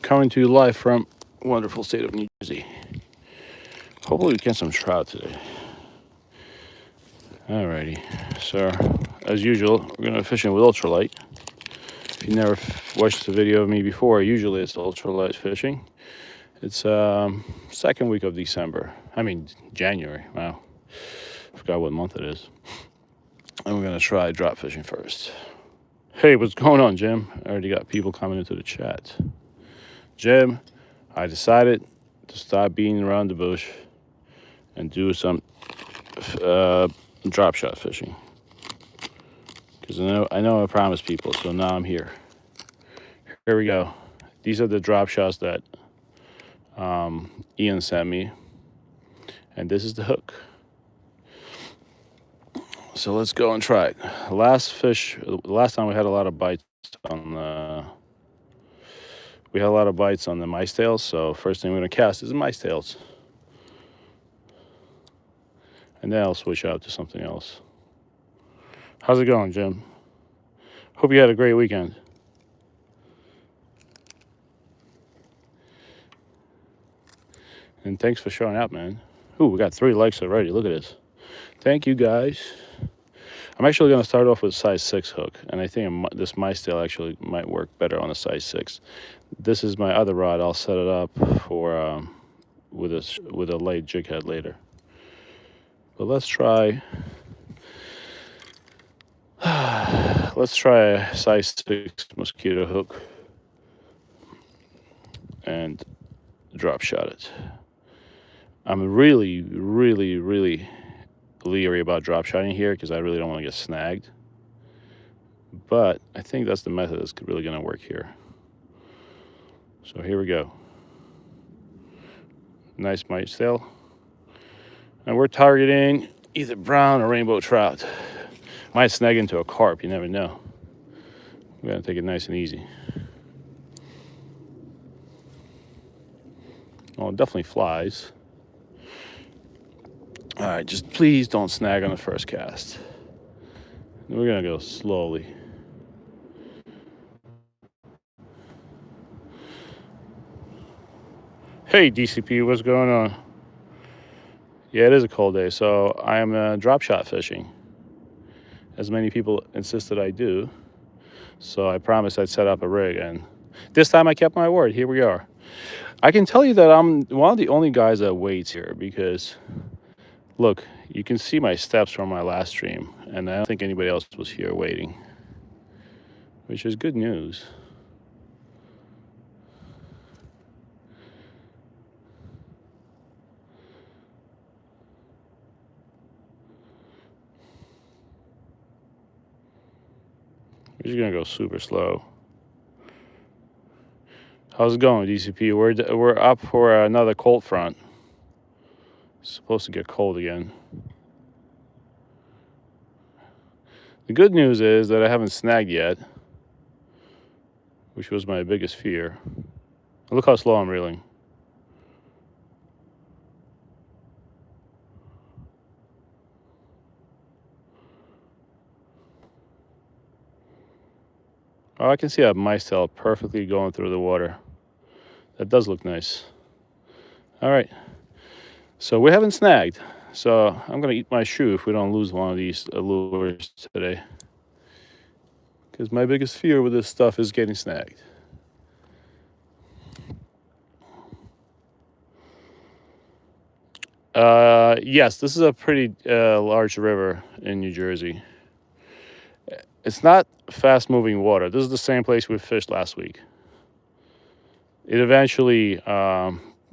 coming to you live from wonderful state of New Jersey. Hopefully we get some trout today. Alrighty, so as usual, we're gonna be fishing with ultralight. If you never watched the video of me before, usually it's ultralight fishing. It's second week of December. I mean January. Wow, I forgot what month it is. And we're gonna try drop fishing first. Hey, what's going on, Jim? I already got people coming into the chat. Jim, I decided to stop beating around the bush and do some drop shot fishing. Because I know I promised people, so now I'm here. Here we go. These are the drop shots that Ian sent me. And this is the hook. So let's go and try it. Last time we had a lot of bites on the mice tails. So first thing we're gonna cast is mice tails. And then I'll switch out to something else. How's it going, Jim? Hope you had a great weekend. And thanks for showing up, man. Ooh, we got 3 likes already. Look at this. Thank you, guys. I'm actually going to start off with size 6 hook, and I think this mice tail actually might work better on a size 6. This is my other rod. I'll set it up for with a light jig head later. But let's try a size 6 mosquito hook and drop shot it. I'm really leery about drop shotting here because I really don't want to get snagged. But I think that's the method that's really going to work here. So here we go. Nice mice tail. And we're targeting either brown or rainbow trout. Might snag into a carp, you never know. We're going to take it nice and easy. Oh, it definitely flies. All right, just please don't snag on the first cast. We're gonna go slowly. Hey, DCP, what's going on? Yeah, it is a cold day, so I am drop shot fishing. As many people insisted I do. So I promised I'd set up a rig, and this time I kept my word. Here we are. I can tell you that I'm one of the only guys that waits here because look, you can see my steps from my last stream, and I don't think anybody else was here waiting, which is good news. We're just gonna go super slow. How's it going, DCP? We're up for another cold front. It's supposed to get cold again. The good news is that I haven't snagged yet, which was my biggest fear. Look how slow I'm reeling. Oh, I can see that mice tail perfectly going through the water. That does look nice. All right, so we haven't snagged. So I'm gonna eat my shoe if we don't lose one of these lures today. Because my biggest fear with this stuff is getting snagged. Yes, this is a pretty large river in New Jersey. It's not fast-moving water. This is the same place we fished last week. It eventually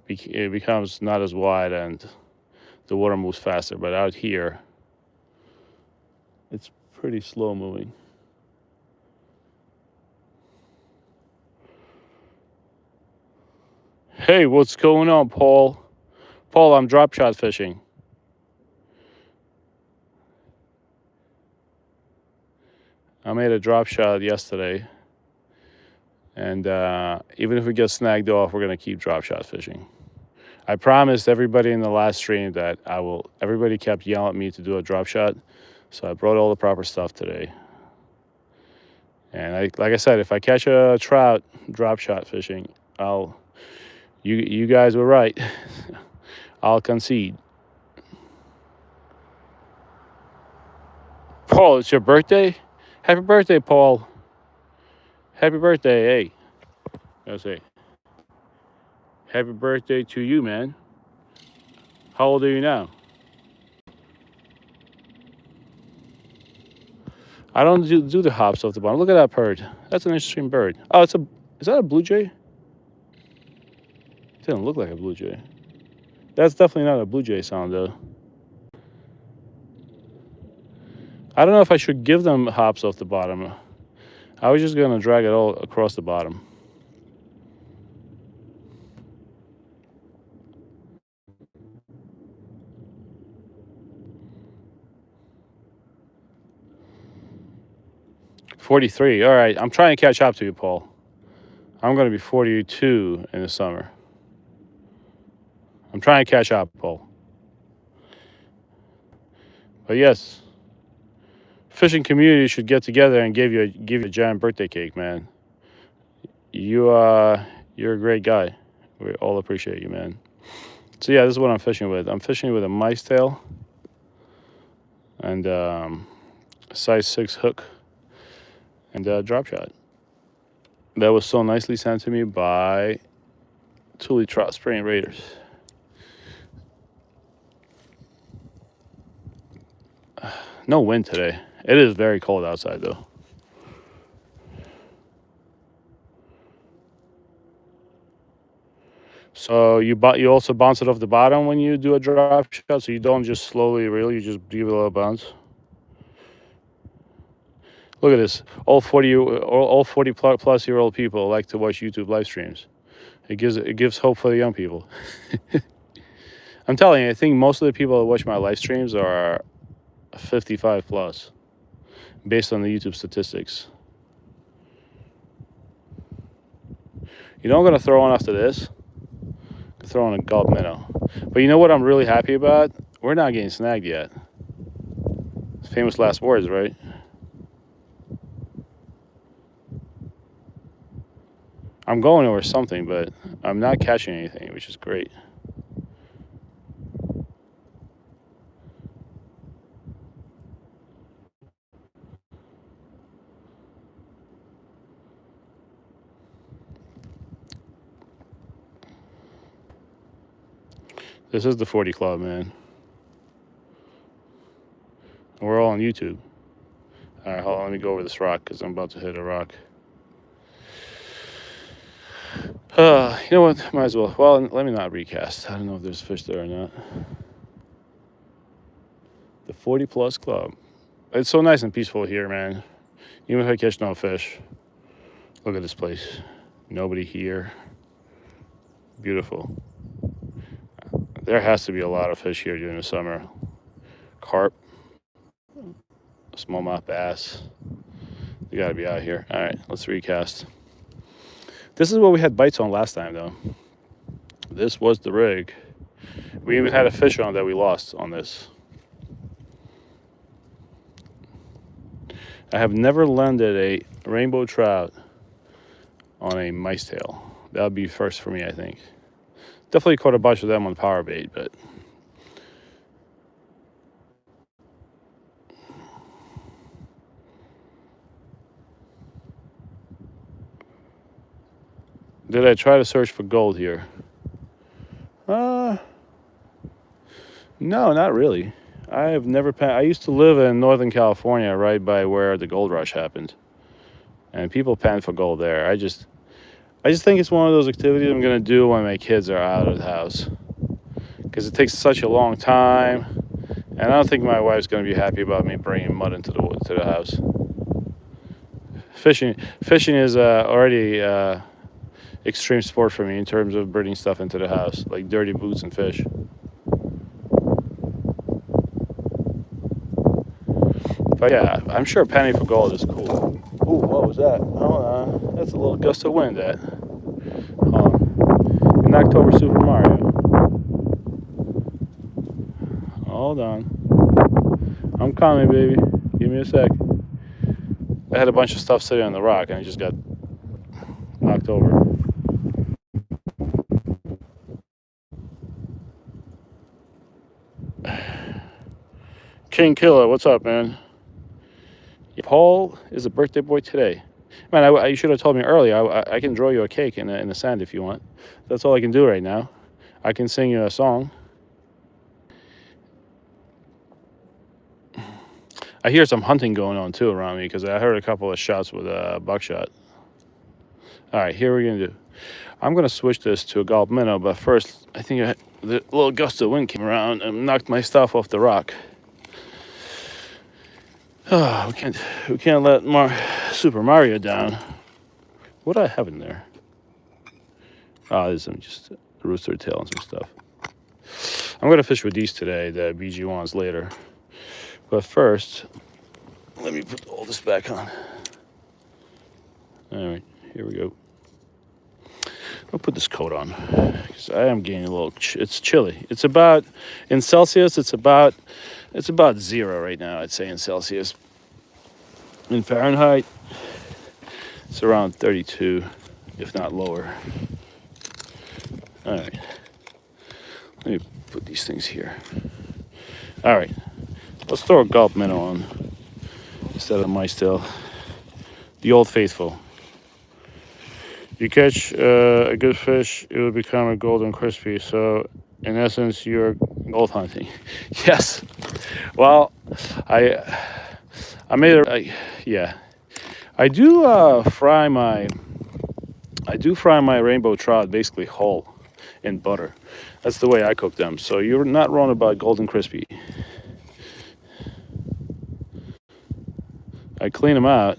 it becomes not as wide and the water moves faster, but out here, it's pretty slow moving. Hey, what's going on, Paul? Paul, I'm drop shot fishing. I made a drop shot yesterday, and even if we get snagged off, we're gonna keep drop shot fishing. I promised everybody in the last stream that I will. Everybody kept yelling at me to do a drop shot, so I brought all the proper stuff today. And like I said, if I catch a trout drop shot fishing, You guys were right. I'll concede. Paul, it's your birthday? Happy birthday, Paul. Happy birthday. Hey, I say, happy birthday to you, man. How old are you now? I don't do the hops off the bottom. Look at that bird. That's an interesting bird. Oh, is that a blue jay? It didn't look like a blue jay. That's definitely not a blue jay sound, though. I don't know if I should give them hops off the bottom. I was just gonna drag it all across the bottom. $43. All right, I'm trying to catch up to you, Paul. I'm gonna be 42 in the summer. I'm trying to catch up, Paul. But yes, fishing community should get together and give you a giant birthday cake, man. You're a great guy. We all appreciate you, man. So yeah, this is what I'm fishing with. I'm fishing with a mice tail and size 6 hook and a drop shot. That was so nicely sent to me by Trout Spraying Raiders. No wind today. It is very cold outside though. So you also bounce it off the bottom when you do a drop shot, so you don't just slowly reel, you just give it a little bounce. Look at this. All 40 plus year old people like to watch YouTube live streams. It gives hope for the young people. I'm telling you, I think most of the people that watch my live streams are 55 plus, based on the YouTube statistics. You know, I'm gonna throw one after this. Throw on a gulp minnow. But you know what I'm really happy about? We're not getting snagged yet. Famous last words, right? I'm going over something, but I'm not catching anything, which is great. This is the 40 Club, man. We're all on YouTube. All right, hold on. Let me go over this rock because I'm about to hit a rock. You know what? Might as well. Well, let me not recast. I don't know if there's fish there or not. The 40 Plus Club. It's so nice and peaceful here, man. Even if I catch no fish. Look at this place. Nobody here. Beautiful. There has to be a lot of fish here during the summer. Carp, smallmouth bass. You gotta be out here. All right, let's recast. This is what we had bites on last time, though. This was the rig. We even had a fish on that we lost on this. I have never landed a rainbow trout on a mice tail. That would be first for me, I think. Definitely caught a bunch of them on power bait, but did I try to search for gold here? No, not really. I have never I used to live in Northern California, right by where the gold rush happened, and people pan for gold there. I just think it's one of those activities I'm gonna do when my kids are out of the house, because it takes such a long time, and I don't think my wife's gonna be happy about me bringing mud into the house. Fishing is already extreme sport for me in terms of bringing stuff into the house, like dirty boots and fish. But yeah, I'm sure panning for gold is cool. Ooh, what was that? Oh, that's a little gust of wind. That in October Super Mario. Hold on, I'm coming, baby. Give me a sec. I had a bunch of stuff sitting on the rock, and it just got knocked over. King Killer, what's up, man? Yeah, Paul is a birthday boy today. Man, you should have told me earlier. I can draw you a cake in the sand if you want. That's all I can do right now. I can sing you a song. I hear some hunting going on too around me because I heard a couple of shots with a buckshot. All right, here we're gonna do. I'm gonna switch this to a gulp minnow, but first I think the little gust of wind came around and knocked my stuff off the rock. Oh, we can't let Super Mario down. What do I have in there? Oh, there's some just rooster tail and some stuff. I'm gonna fish with these today, the BG ones later. But first, let me put all this back on. All right, here we go. I'll put this coat on because I am getting a little. It's chilly. It's about in Celsius. It's about 0 right now. I'd say in Celsius. In Fahrenheit, it's around 32, if not lower. All right. Let me put these things here. All right. Let's throw a gulp minnow on instead of my still. The Old Faithful. You catch a good fish, it will become a golden crispy. So, in essence, you're gold hunting. Yes. Well, I made a yeah. I do fry my rainbow trout basically whole in butter. That's the way I cook them. So you're not wrong about golden crispy. I clean them out.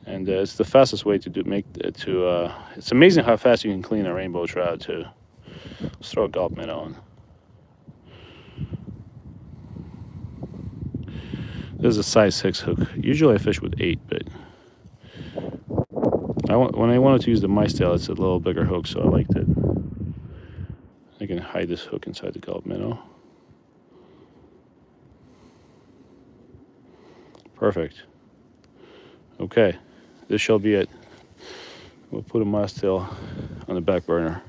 And it's the fastest way to it's amazing how fast you can clean a rainbow trout too. Let's throw a gulp minnow on. This is a size 6 hook. Usually I fish with 8, but when I wanted to use the mice tail, it's a little bigger hook, so I liked it. I can hide this hook inside the gulp minnow. Perfect. Okay. This shall be it. We'll put a mice tail on the back burner.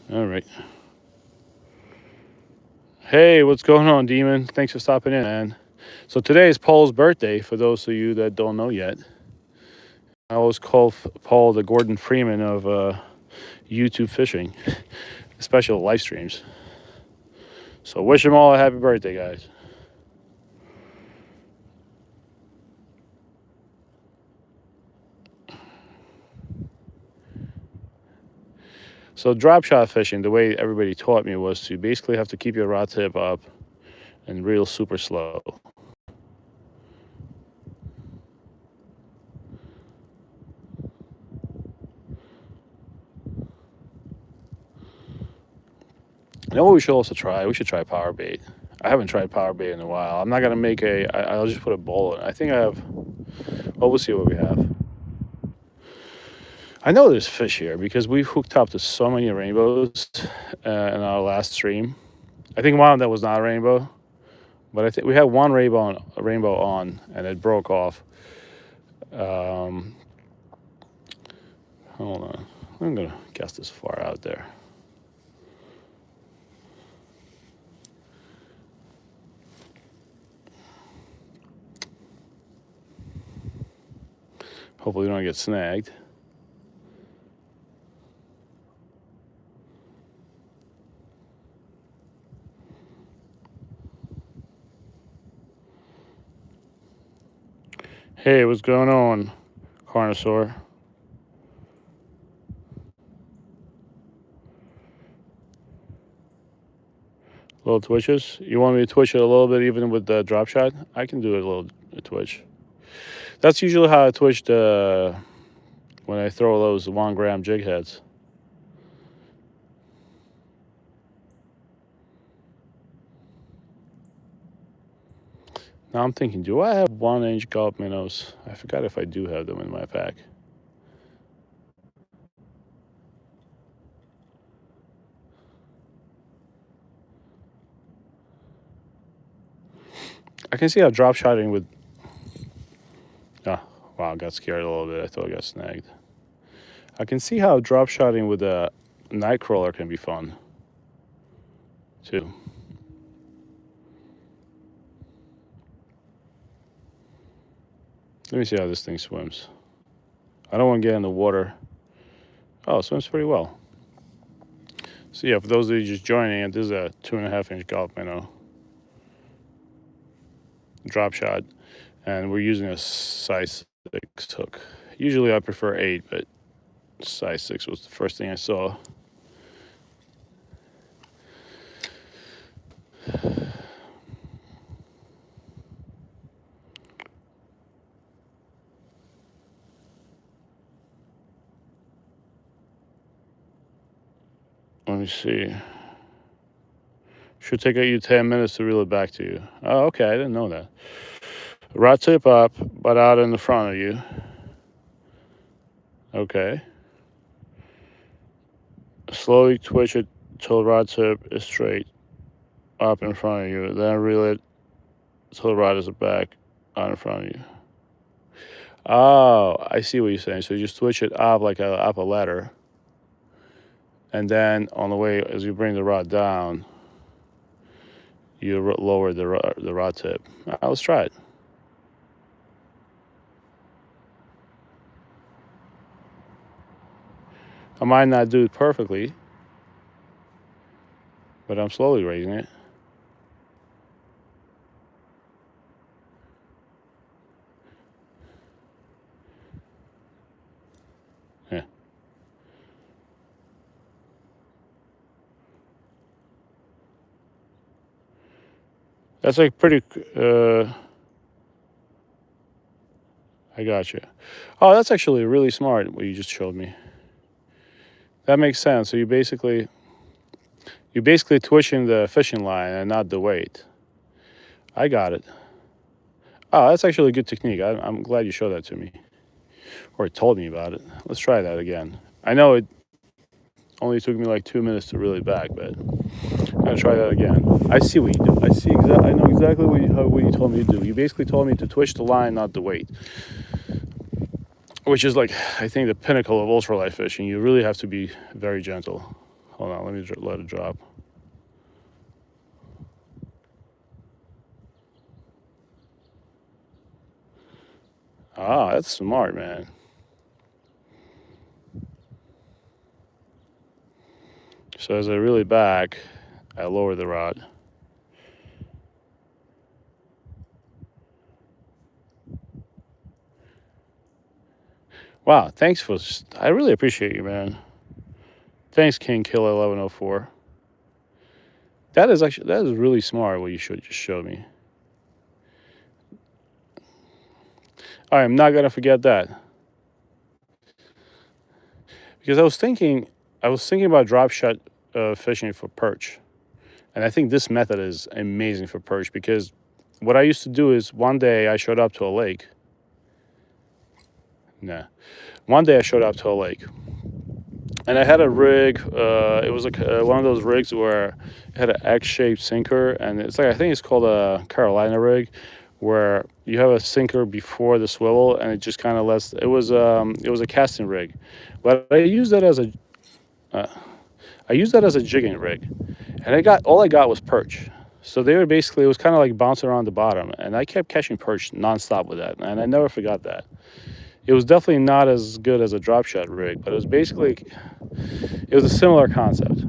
All right. Hey, what's going on, Demon? Thanks for stopping in, man. So today is Paul's birthday, for those of you that don't know yet. I always call Paul the Gordon Freeman of YouTube fishing, special live streams. So wish him all a happy birthday, guys. So drop shot fishing, the way everybody taught me was to basically have to keep your rod tip up and reel super slow. You know what we should also try? We should try power bait. I haven't tried power bait in a while. I'm not gonna make I'll just put a bowl in. I think I have, well, we'll see what we have. I know there's fish here because we've hooked up to so many rainbows in our last stream. I think one of them was not a rainbow, but I think we had one rainbow on and it broke off. Hold on. I'm gonna cast this far out there. Hopefully we don't get snagged. Hey, what's going on, Carnosaur? Little twitches. You want me to twitch it a little bit even with the drop shot? I can do a little twitch. That's usually how I twitch when I throw those 1 gram jig heads. Now I'm thinking, do I have 1-inch gulp minnows? I forgot if I do have them in my pack. I can see how drop shotting with. Oh, wow, I got scared a little bit. I thought I got snagged. I can see how drop shotting with a night crawler can be fun too. Let me see how this thing swims. I don't want to get in the water. Oh, it swims pretty well. So yeah, for those of you just joining it, this is a 2.5-inch Gulp minnow drop shot, and we're using a size 6 hook. Usually I prefer 8, but size 6 was the first thing I saw. Let me see. Should take you 10 minutes to reel it back to you. Oh, okay, I didn't know that. Rod tip up, but out in the front of you. Okay. Slowly twitch it till rod tip is straight up in front of you. Then reel it till the rod is back out in front of you. Oh, I see what you're saying. So you just twitch it up like up a ladder. And then on the way, as you bring the rod down, you lower the rod tip. Let's try it. I might not do it perfectly, but I'm slowly raising it. Yeah. That's like pretty, I got you. Oh, that's actually really smart what you just showed me. That makes sense. So you're basically twitching the fishing line and not the weight. I got it. Oh, that's actually a good technique. I'm glad you showed that to me, or told me about it. Let's try that again. I know it only took me like 2 minutes to reel it back, but I'm gonna try that again. I see what you do. I know exactly what you told me to do. You basically told me to twitch the line, not the weight, which is like, I think, the pinnacle of ultralight fishing. You really have to be very gentle. Hold on, let me let it drop. Ah, that's smart, man. So as I reel it back, I lower the rod. Wow, thanks I really appreciate you, man. Thanks, King Killer 1104. That is really smart what you just showed me. I am not gonna forget that, because I was thinking about drop shot fishing for perch, and I think this method is amazing for perch, because what I used to do is one day I showed up to a lake. One day I showed up to a lake, and I had a rig. It was like one of those rigs where it had an X-shaped sinker, and it's like, I think it's called a Carolina rig, where you have a sinker before the swivel, and it just kind of lets. It was a casting rig, but I used that as a jigging rig, and all I got was perch. So they were basically, it was kind of like bouncing around the bottom, and I kept catching perch nonstop with that, and I never forgot that. It was definitely not as good as a drop shot rig, but it was a similar concept.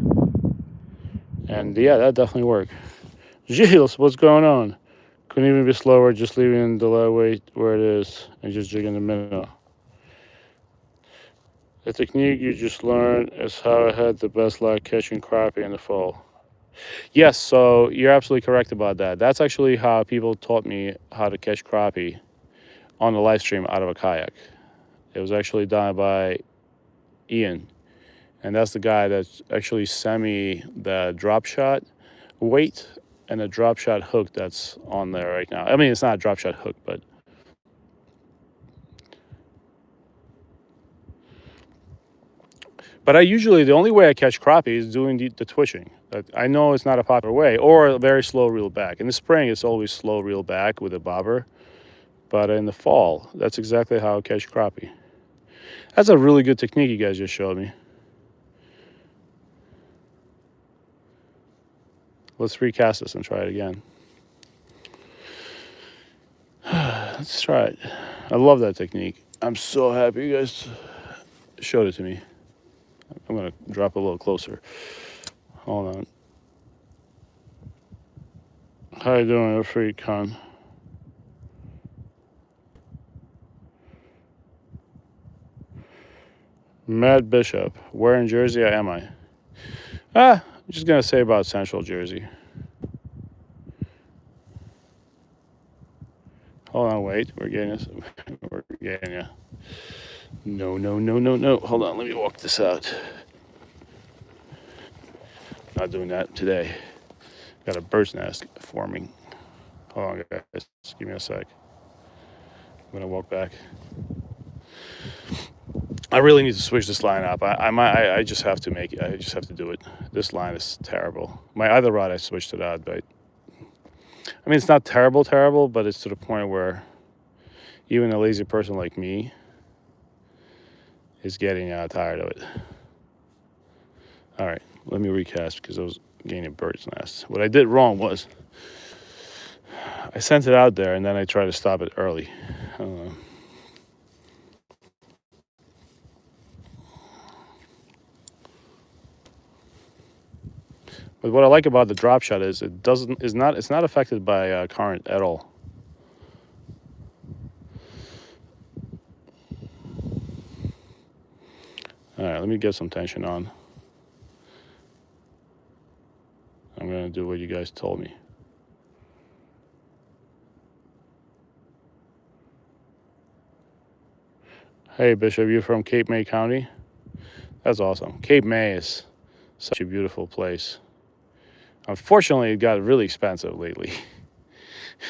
And yeah, that definitely worked. Gilles, what's going on? Couldn't even be slower, just leaving the low weight where it is and just jigging the minnow. The technique you just learned is how I had the best luck catching crappie in the fall. Yes, so you're absolutely correct about that. That's actually how people taught me how to catch crappie on the live stream out of a kayak. It was actually done by Ian, and that's the guy that actually sent me the drop shot weight and the drop shot hook that's on there right now. I mean, it's not a drop shot hook, but I usually, the only way I catch crappie is doing the twitching. I know it's not a popular way, or a very slow reel back. In the spring, it's always slow reel back with a bobber, but in the fall, that's exactly how I catch crappie. That's a really good technique you guys just showed me. Let's recast this and try it again. Let's try it. I love that technique. I'm so happy you guys showed it to me. I'm gonna drop a little closer. Hold on. How you doing, Free Con? Matt Bishop. Where in Jersey am I? I'm just gonna say about Central Jersey. Hold on, wait. We're getting this. We're getting you. No, no, no, no, no. Hold on, let me walk this out. Not doing that today. Got a bird's nest forming. Hold on, guys. Just give me a sec. I'm gonna walk back. I really need to switch this line up. I just have to make it. I just have to do it. This line is terrible. My other rod, I switched it out, but I mean, it's not terrible, but it's to the point where even a lazy person like me is getting tired of it. All right, let me recast because I was getting a bird's nest. What I did wrong was I sent it out there and then I tried to stop it early. But what I like about the drop shot is it's not affected by current at all. All right, let me get some tension on. I'm gonna do what you guys told me. Hey Bishop, you from Cape May County? That's awesome. Cape May is such a beautiful place. Unfortunately, it got really expensive lately.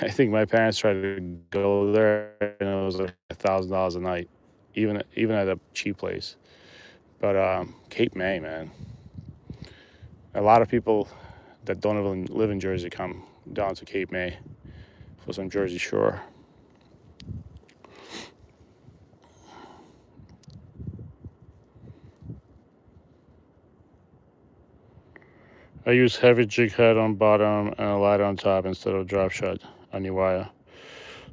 I think my parents tried to go there and it was like $1,000 a night, even at a cheap place. But Cape May, man. A lot of people that don't even live in Jersey come down to Cape May for some Jersey Shore. I use heavy jig head on bottom and a light on top instead of drop shot on your wire.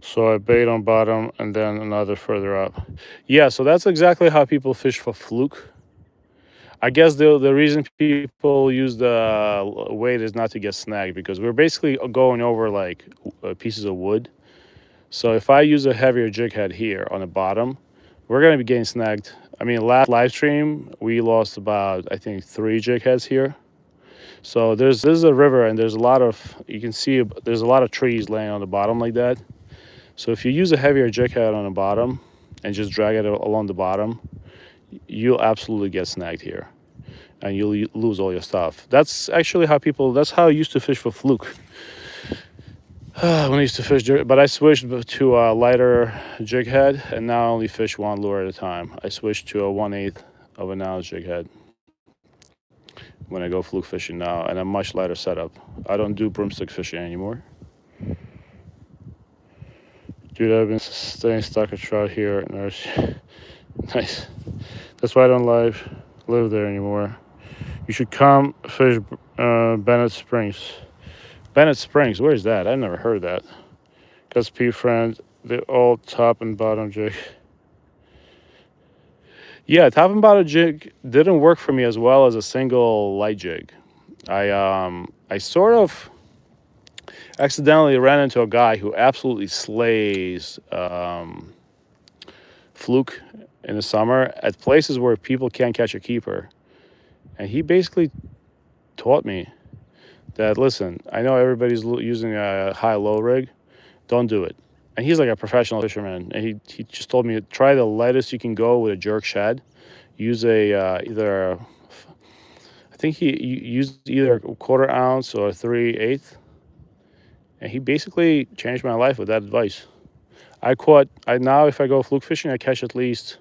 So I bait on bottom and then another further up. Yeah, so that's exactly how people fish for fluke. I guess the reason people use the weight is not to get snagged because we're basically going over like pieces of wood. So if I use a heavier jig head here on the bottom, we're going to be getting snagged. I mean, last live stream, we lost about, I think, 3 jig heads here. So this is a river and there's a lot of, you can see there's a lot of trees laying on the bottom like that. So if you use a heavier jig head on the bottom and just drag it along the bottom, you'll absolutely get snagged here and you'll lose all your stuff. That's actually that's how I used to fish for fluke. When I used to fish, but I switched to a lighter jig head and now I only fish 1 lure at a time. I switched to a 1/8 of an ounce jig head when I go fluke fishing now, and a much lighter setup. I don't do broomstick fishing anymore. Dude, I've been staying stuck at Trout here. Nice. That's why I don't live there anymore. You should come fish Bennett Springs. Bennett Springs, where's that? I've never heard that. Gus P friend, the old top and bottom jig. Yeah, top and bottom jig didn't work for me as well as a single light jig. I sort of accidentally ran into a guy who absolutely slays fluke in the summer at places where people can't catch a keeper. And he basically taught me that, listen, I know everybody's using a high-low rig. Don't do it. And he's like a professional fisherman. And he just told me, try the lightest you can go with a jerk shad. Use I think he used either a 1/4 ounce or 3/8. And he basically changed my life with that advice. Now if I go fluke fishing, I catch at least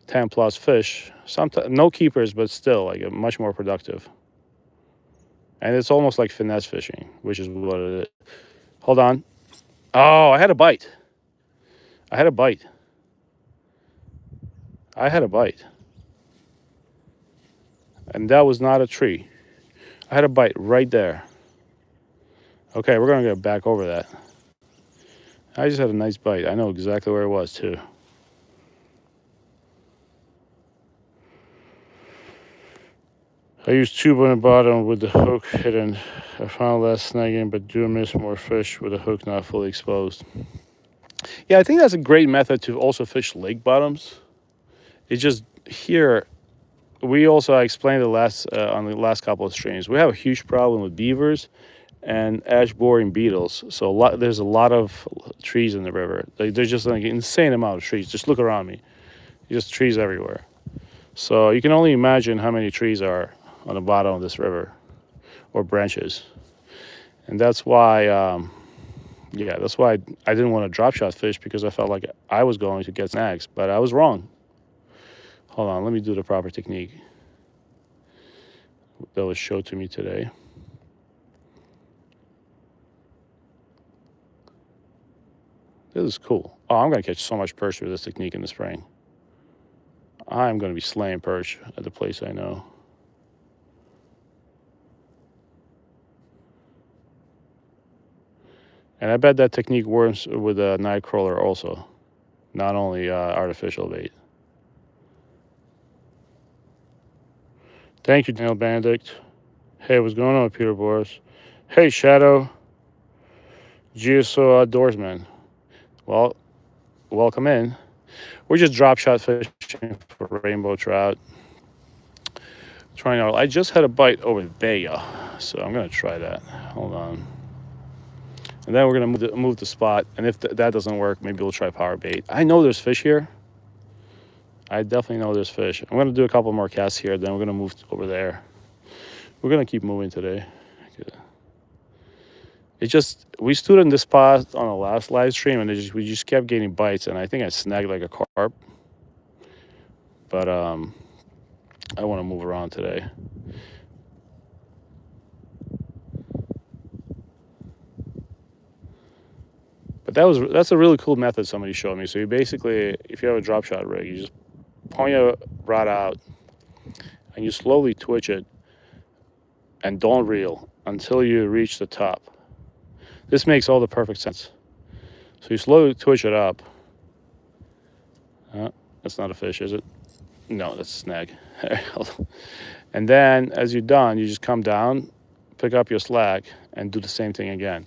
10 plus fish. Sometimes no keepers, but still like much more productive. And it's almost like finesse fishing, which is what it is. Hold on. Oh, I had a bite. I had a bite. And that was not a tree. I had a bite right there. Okay, we're going to go back over that. I just had a nice bite. I know exactly where it was, too. I used tube on the bottom with the hook hidden. I found less snagging, but do miss more fish with the hook not fully exposed. Yeah, I think that's a great method to also fish lake bottoms. It's just here, we also, I explained it on the last couple of streams, we have a huge problem with beavers and ash boring beetles. So there's a lot of trees in the river. There's just like an insane amount of trees. Just look around me. Just trees everywhere. So you can only imagine how many trees are on the bottom of this river or branches. And that's why, that's why I didn't want to drop shot fish, because I felt like I was going to get snags, but I was wrong. Hold on, let me do the proper technique that was showed to me today. This is cool. Oh, I'm going to catch so much perch with this technique in the spring. I'm going to be slaying perch at the place I know. And I bet that technique works with a night crawler also, not only artificial bait. Thank you, Daniel Benedict. Hey, what's going on, Peter Boris? Hey, Shadow. GSO Outdoorsman. Well, welcome in. We're just drop shot fishing for rainbow trout. Trying out. I just had a bite over there, so I'm gonna try that. Hold on. And then we're gonna move the spot. And if that doesn't work, maybe we'll try power bait. I know there's fish here. I definitely know there's fish. I'm gonna do a couple more casts here. Then we're gonna move over there. We're gonna keep moving today. We stood in this spot on the last live stream, and we just kept getting bites, and I think I snagged like a carp. But I want to move around today. But that's a really cool method somebody showed me. So you basically, if you have a drop shot rig, you just point your rod out and you slowly twitch it and don't reel until you reach the top. This makes all the perfect sense. So you slowly twitch it up. That's not a fish, is it? No, that's a snag. And then as you're done, you just come down, pick up your slack, and do the same thing again.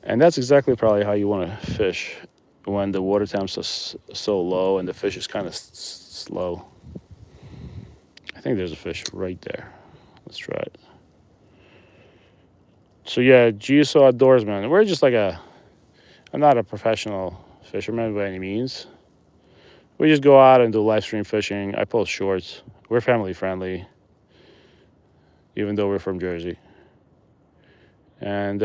And that's exactly probably how you want to fish when the water temps are so low and the fish is kind of slow. I think there's a fish right there. Let's try it. So yeah, GSO Outdoorsman. We're just like I'm not a professional fisherman by any means. We just go out and do live stream fishing. I post shorts. We're family friendly, even though we're from Jersey. And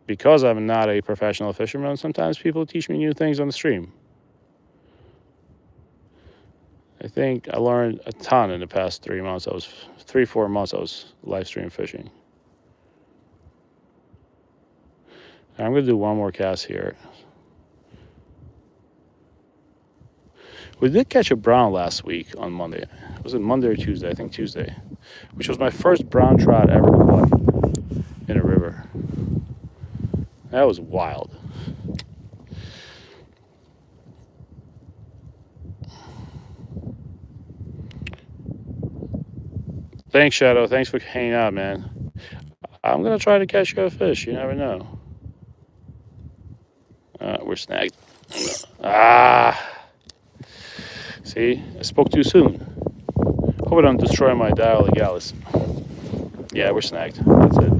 because I'm not a professional fisherman, sometimes people teach me new things on the stream. I think I learned a ton in the past 3 months. 4 months I was live stream fishing. I'm going to do one more cast here. We did catch a brown last week on Monday. Was it Monday or Tuesday? I think Tuesday. Which was my first brown trout ever caught in a river. That was wild. Thanks, Shadow. Thanks for hanging out, man. I'm going to try to catch you a fish. You never know. We're snagged. See? I spoke too soon. Hope I don't destroy my dial Gallus. Yeah, we're snagged. That's it.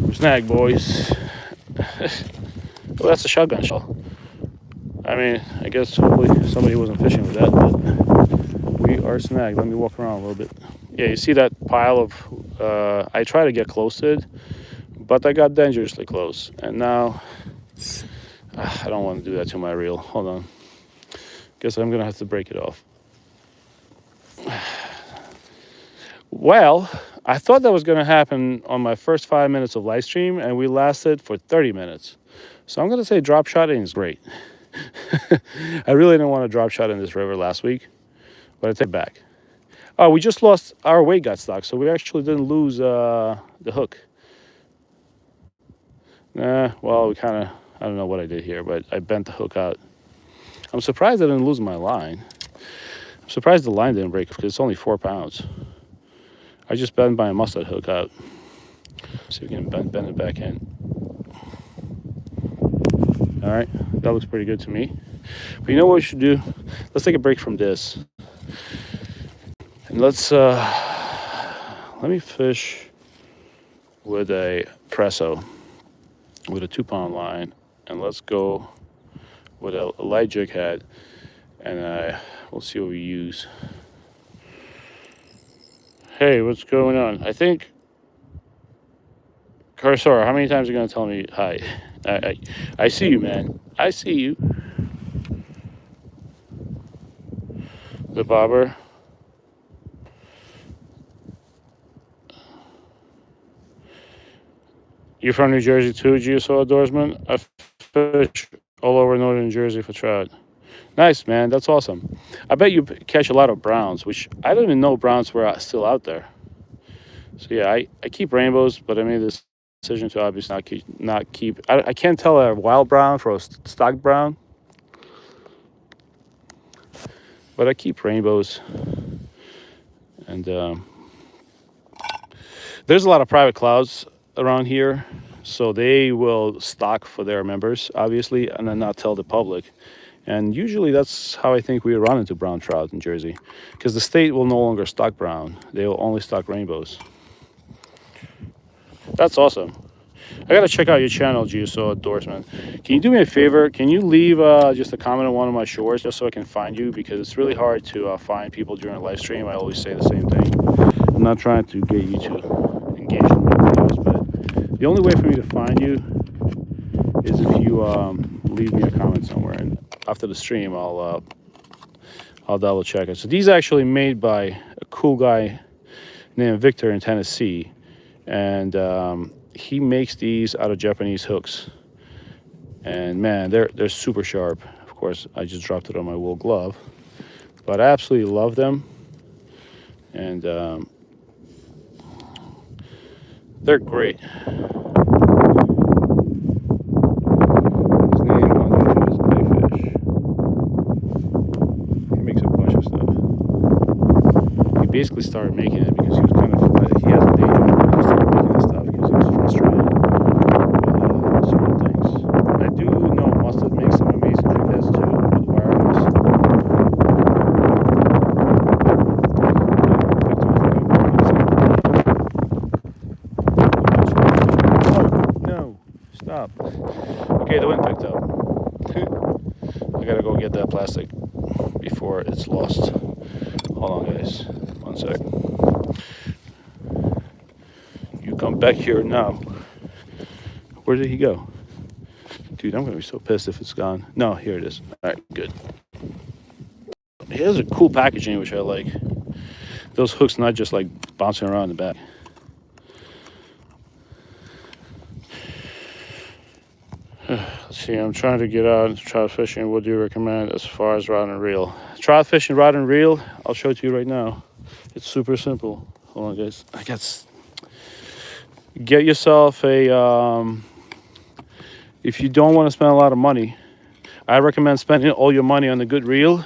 We're snagged, boys. Well, that's a shotgun shell. I mean, I guess hopefully somebody wasn't fishing with that, but we are snagged. Let me walk around a little bit. Yeah, you see that pile of... I try to get close to it, but I got dangerously close. And now... I don't want to do that to my reel. Hold on. Guess I'm going to have to break it off. Well, I thought that was going to happen on my first 5 minutes of live stream, and we lasted for 30 minutes. So I'm going to say drop shotting is great. I really didn't want to drop shot in this river last week, but I take it back. Oh, we just lost our weight got stuck, so we actually didn't lose the hook. Well, we kind of, I don't know what I did here, but I bent the hook out. I'm surprised I didn't lose my line. I'm surprised the line didn't break because it's only 4 pounds. I just bent my mustard hook out. See if we can bend it back in. All right, that looks pretty good to me. But you know what we should do? Let's take a break from this. And let's, let me fish with a presso, with a 2-pound line. And let's go with a light jig head. And we'll see what we use. Hey, what's going on? I think, Carsora, how many times are you going to tell me hi? I see you, man. I see you. The bobber. You from New Jersey too, GSO outdoorsman? I fish all over northern Jersey for trout. Nice, man. That's awesome. I bet you catch a lot of browns, which I didn't even know browns were still out there. So yeah, I keep rainbows, but I made this decision to obviously not keep. I can't tell a wild brown from a stock brown, but I keep rainbows. And there's a lot of private clouds around here, so they will stock for their members, obviously, and then not tell the public. And usually that's how I think we run into brown trout in Jersey, because the state will no longer stock brown. They will only stock rainbows. That's awesome. I gotta check out your channel, GSO Outdoorsman. Can you do me a favor? Can you leave just a comment on one of my shorts just so I can find you? Because it's really hard to find people during a live stream. I always say the same thing. I'm not trying to get you to engage in my videos, but the only way for me to find you is if you leave me a comment somewhere. And after the stream, I'll double check it. So these are actually made by a cool guy named Victor in Tennessee. And he makes these out of Japanese hooks, and man, they're super sharp. Of course, I just dropped it on my wool glove, but I absolutely love them, and they're great. His name on YouTube is Knifefish. He makes a bunch of stuff. He basically started making it because he was kind of he has a day job. He started making this stuff because he was frustrated with certain things. I do know Mustard makes some amazing jig heads too with wire hooks. Oh no! Stop. Okay, the wind picked up. I gotta go get that plastic before it's lost. Hold on, guys. 1 sec. You come back here now. Where did he go? Dude, I'm gonna be so pissed if it's gone. No, here it is. All right, good. He has a cool packaging, which I like. Those hooks not just like bouncing around the back. Let's see, I'm trying to get out and trout fishing. What do you recommend as far as rod and reel? Trout fishing, rod and reel, I'll show it to you right now. It's super simple. Hold on, guys. I guess get yourself a, if you don't want to spend a lot of money, I recommend spending all your money on the good reel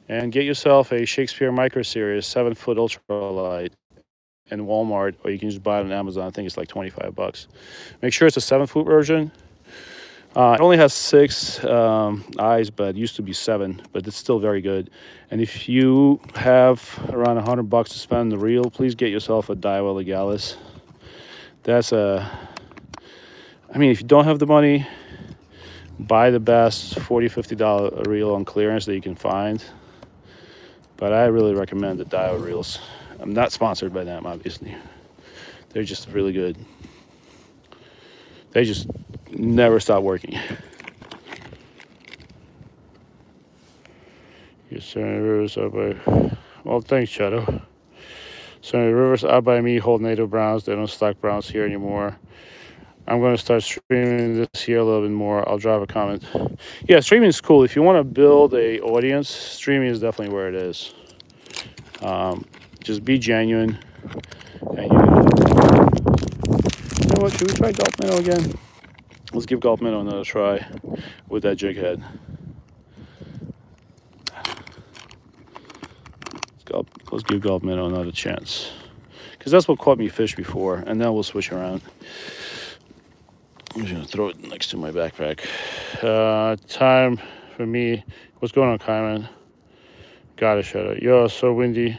and get yourself a Shakespeare Micro Series 7-foot ultralight in Walmart, or you can just buy it on Amazon. I think it's like 25 bucks. Make sure it's a 7-foot version. It only has 6 eyes, but it used to be 7, but it's still very good. And if you have around $100 to spend on the reel, please get yourself a Daiwa Legalis. That's I mean, if you don't have the money, buy the best $40, $50 reel on clearance that you can find. But I really recommend the Daiwa reels. I'm not sponsored by them, obviously. They're just really good. They just never stop working. Certain rivers out by, well, thanks, Shadow. Certain rivers out by me hold native browns. They don't stock browns here anymore. I'm going to start streaming this here a little bit more. I'll drop a comment. Yeah, streaming is cool. If you want to build a audience, streaming is definitely where it is. Just be genuine. And you know what? Should we try Gulp Minnow again? Let's give Gulp Minnow another try with that jig head. Let's give Gulp Minnow another chance. Because that's what caught me fish before. And then we'll switch around. I'm just going to throw it next to my backpack. Time for me. What's going on, Kyman? Gotta shut it. Yo, so windy.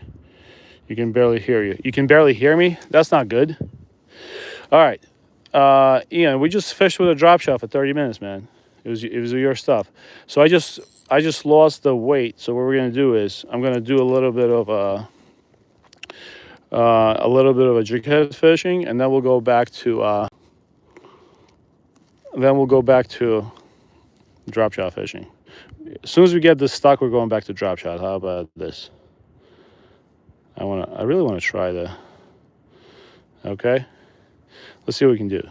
You can barely hear you. You can barely hear me? That's not good. All right. Ian, we just fished with a drop shot for 30 minutes, man. It was your stuff. So I just lost the weight. So what we're gonna do is I'm gonna do a little bit of a jig head fishing, and then we'll go back to drop shot fishing. As soon as we get this stuck, we're going back to drop shot. How about this? I really want to try the. Okay, let's see what we can do.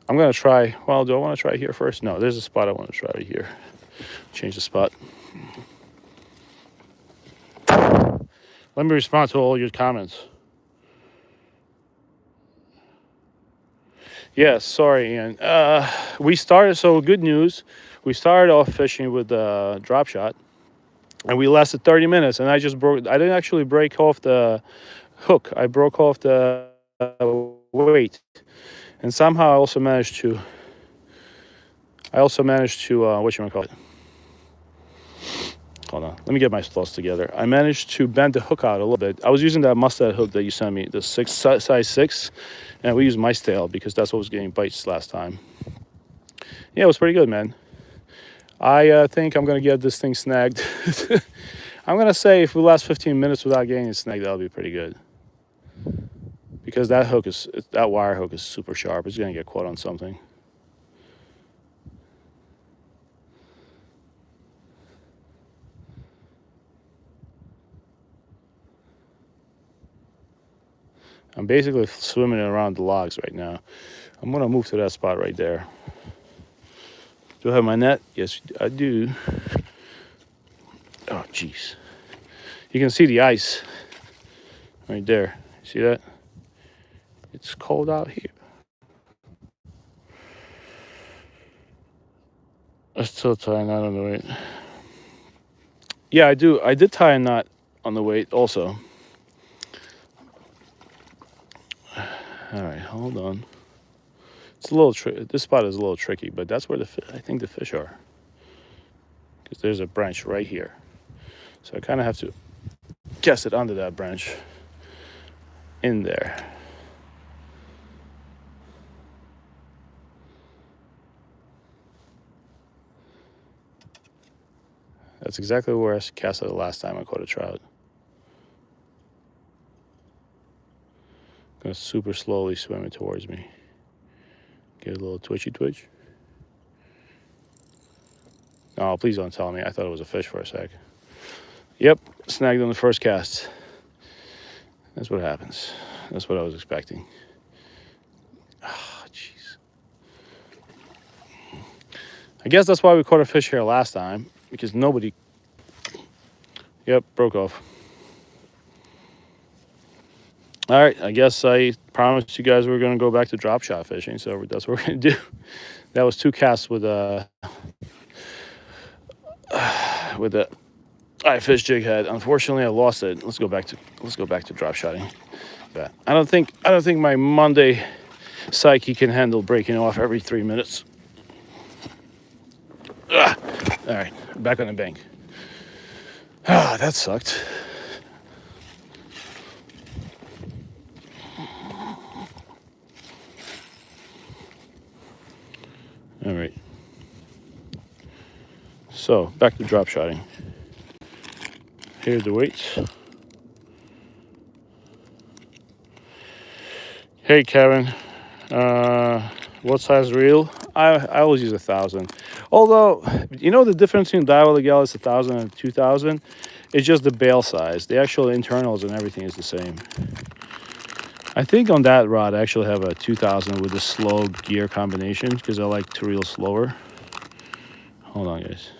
I'm gonna try. Well, do I want to try here first? No, there's a spot I want to try here. Change the spot. Let me respond to all your comments. Yeah, sorry, Ian. We started. So good news. We started off fishing with the drop shot, and we lasted 30 minutes. And I didn't actually break off the hook. I broke off the weight, and somehow I also managed to. Whatchamacallit? Hold on. Let me get my thoughts together. I managed to bend the hook out a little bit. I was using that mustard hook that you sent me, the size 6, and we used mice tail because that's what was getting bites last time. Yeah, it was pretty good, man. I think I'm going to get this thing snagged. I'm going to say if we last 15 minutes without getting it snagged, that'll be pretty good. Because that wire hook is super sharp. It's going to get caught on something. I'm basically swimming around the logs right now. I'm going to move to that spot right there. Do I have my net? Yes, I do. Oh, jeez. You can see the ice right there. See that? It's cold out here. I still tie a knot on the weight. Yeah, I do. I did tie a knot on the weight also. All right, hold on. It's a little this spot is a little tricky, but that's where I think the fish are. Because there's a branch right here. So I kind of have to cast it under that branch in there. That's exactly where I cast it the last time I caught a trout. Gonna super slowly swim it towards me. Get a little twitchy twitch. Oh, please don't tell me. I thought it was a fish for a sec. Yep, snagged on the first cast. That's what happens. That's what I was expecting. Oh, jeez. I guess that's why we caught a fish here last time. Because nobody... Yep, broke off. All right, I guess I promised you guys we were going to go back to drop shot fishing, so that's what we're going to do. That was 2 casts with the fish jig head. Unfortunately, I lost it. Let's go back to drop shotting. But I don't think my Monday psyche can handle breaking off every 3 minutes. All right, back on the bank. That sucked. All right. So back to drop shotting. Here's the weights. Hey Kevin, what size reel? I always use 1,000. Although, you know the difference between Daiwa Legalis 1,000 and 2,000? It's just the bail size. The actual internals and everything is the same. I think on that rod I actually have a 2000 with a slow gear combination because I like to reel slower. Hold on, guys.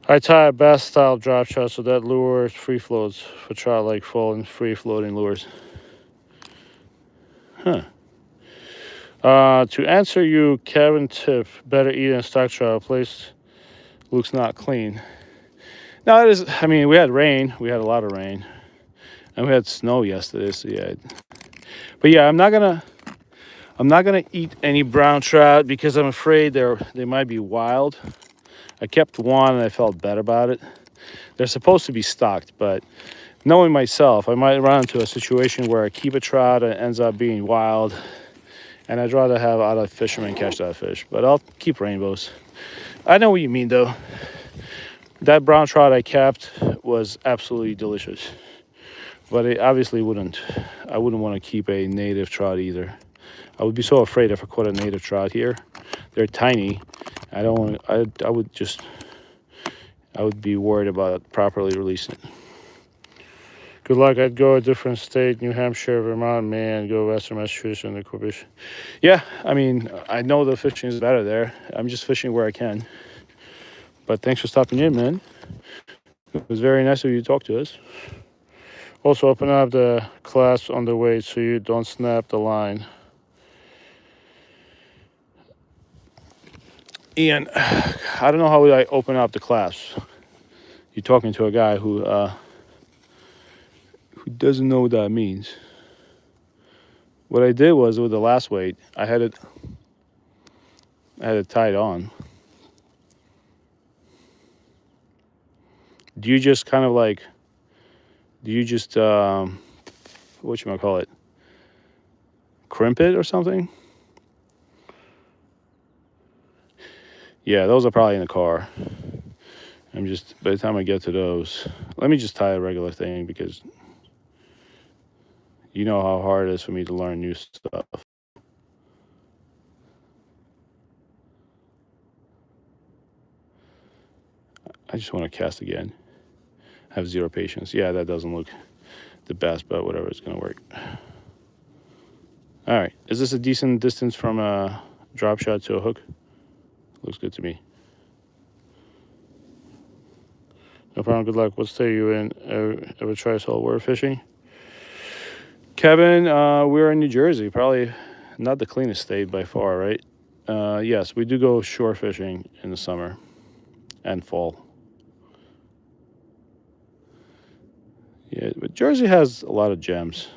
I tie a bass style drop shot so that lure free floats for trout like full and free floating lures. Huh. To answer you, Kevin tip, better eat in a stock trout. Place looks not clean. Now it is. I mean, we had rain. We had a lot of rain, and we had snow yesterday. So yeah. But yeah, I'm not gonna eat any brown trout because I'm afraid they might be wild. I kept one and I felt better about it. They're supposed to be stocked, but knowing myself, I might run into a situation where I keep a trout and it ends up being wild, and I'd rather have other fishermen catch that fish. But I'll keep rainbows. I know what you mean though. That brown trout I kept was absolutely delicious, but it obviously I wouldn't want to keep a native trout either. I would be so afraid if I caught a native trout here. They're tiny. I don't want. I would be worried about properly releasing it. Good luck. I'd go a different state, New Hampshire, Vermont, Maine, go Western Massachusetts and the Corpus. Yeah, I mean, I know the fishing is better there. I'm just fishing where I can. But thanks for stopping in, man. It was very nice of you to talk to us. Also, open up the clasp on the weight so you don't snap the line. Ian, I don't know how I open up the clasps. You're talking to a guy who doesn't know what that means. What I did was with the last weight, I had it tied on. Do you just kind of like? Do you just whatchamacallit? Crimp it or something? Yeah, those are probably in the car. I'm just, by the time I get to those, let me just tie a regular thing because you know how hard it is for me to learn new stuff. I just want to cast again. I have zero patience. Yeah, that doesn't look the best, but whatever, it's going to work. All right. Is this a decent distance from a drop shot to a hook? Looks good to me. No problem. Good luck. What state are you in? Ever try saltwater fishing? Kevin, we're in New Jersey. Probably not the cleanest state by far, right? Yes, we do go shore fishing in the summer and fall. Yeah, but Jersey has a lot of gems.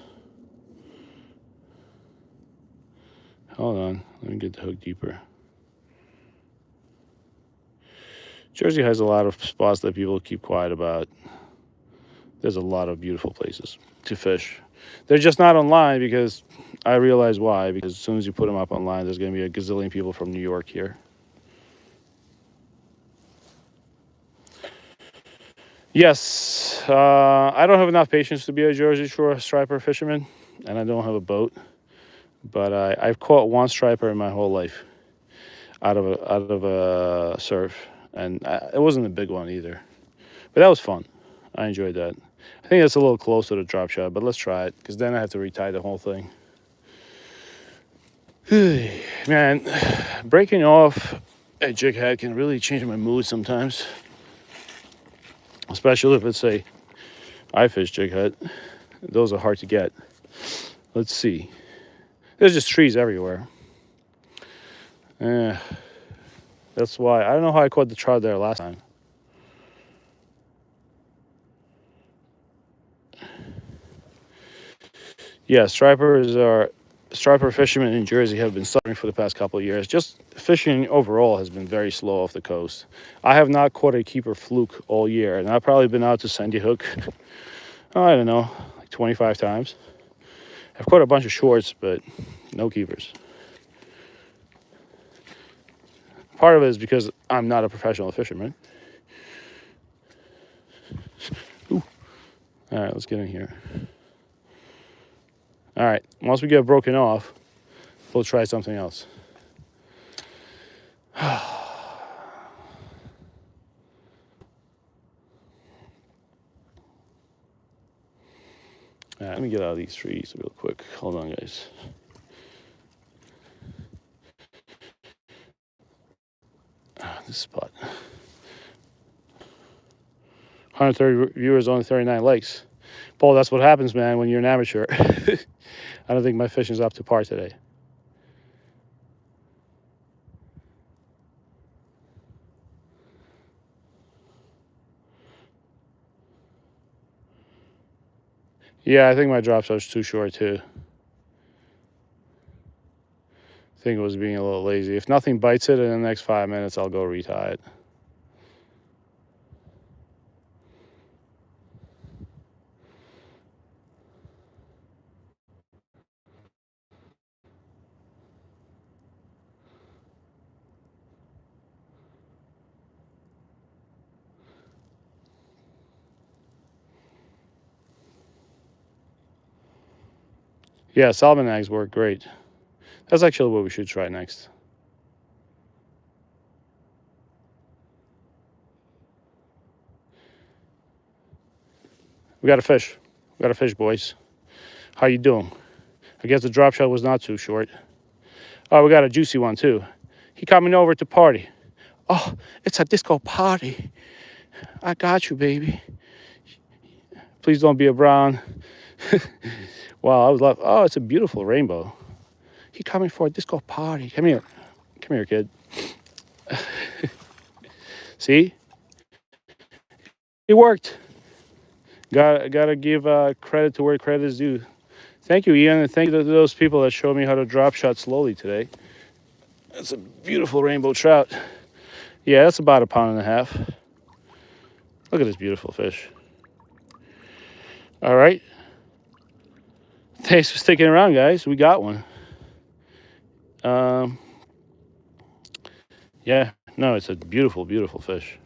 Hold on. Let me get the hook deeper. Jersey has a lot of spots that people keep quiet about. There's a lot of beautiful places to fish. They're just not online because I realize why. Because as soon as you put them up online, there's going to be a gazillion people from New York here. Yes, I don't have enough patience to be a Jersey Shore striper fisherman, and I don't have a boat. But I've caught one striper in my whole life out of a surf, and it wasn't a big one either. But that was fun. I enjoyed that. I think that's a little closer to drop shot, but let's try it because then I have to retie the whole thing. Man, breaking off a jig head can really change my mood sometimes, especially if it's a I fish jig head. Those are hard to get. Let's see. There's just trees everywhere. That's why I don't know how I caught the trout there last time. Yeah, striper fishermen in Jersey have been suffering for the past couple of years. Just fishing overall has been very slow off the coast. I have not caught a keeper fluke all year, and I've probably been out to Sandy Hook, I don't know, like 25 times. I've caught a bunch of shorts, but no keepers. Part of it is because I'm not a professional fisherman. Ooh. All right, let's get in here. All right, once we get broken off, we'll try something else. Let me get out of these trees real quick. Hold on, guys. This spot. 130 viewers, only 39 likes. Paul, that's what happens, man, when you're an amateur. I don't think my fishing's up to par today. Yeah, I think my drop shot's too short, too. I think it was being a little lazy. If nothing bites it in the next 5 minutes, I'll go retie it. Yeah, salmon eggs work great. That's actually what we should try next. We got a fish. We got a fish, boys. How you doing? I guess the drop shot was not too short. Oh, we got a juicy one, too. He coming over to party. Oh, it's a disco party. I got you, baby. Please don't be a brown. Wow, I was like, oh, it's a beautiful rainbow. He coming for a disco party. Come here. Come here, kid. See? It worked. Gotta give credit to where credit is due. Thank you, Ian, and thank you to those people that showed me how to drop shot slowly today. That's a beautiful rainbow trout. Yeah, that's about 1.5 pounds. Look at this beautiful fish. All right. Thanks for sticking around, guys. We got one. Yeah, no, it's a beautiful, beautiful fish.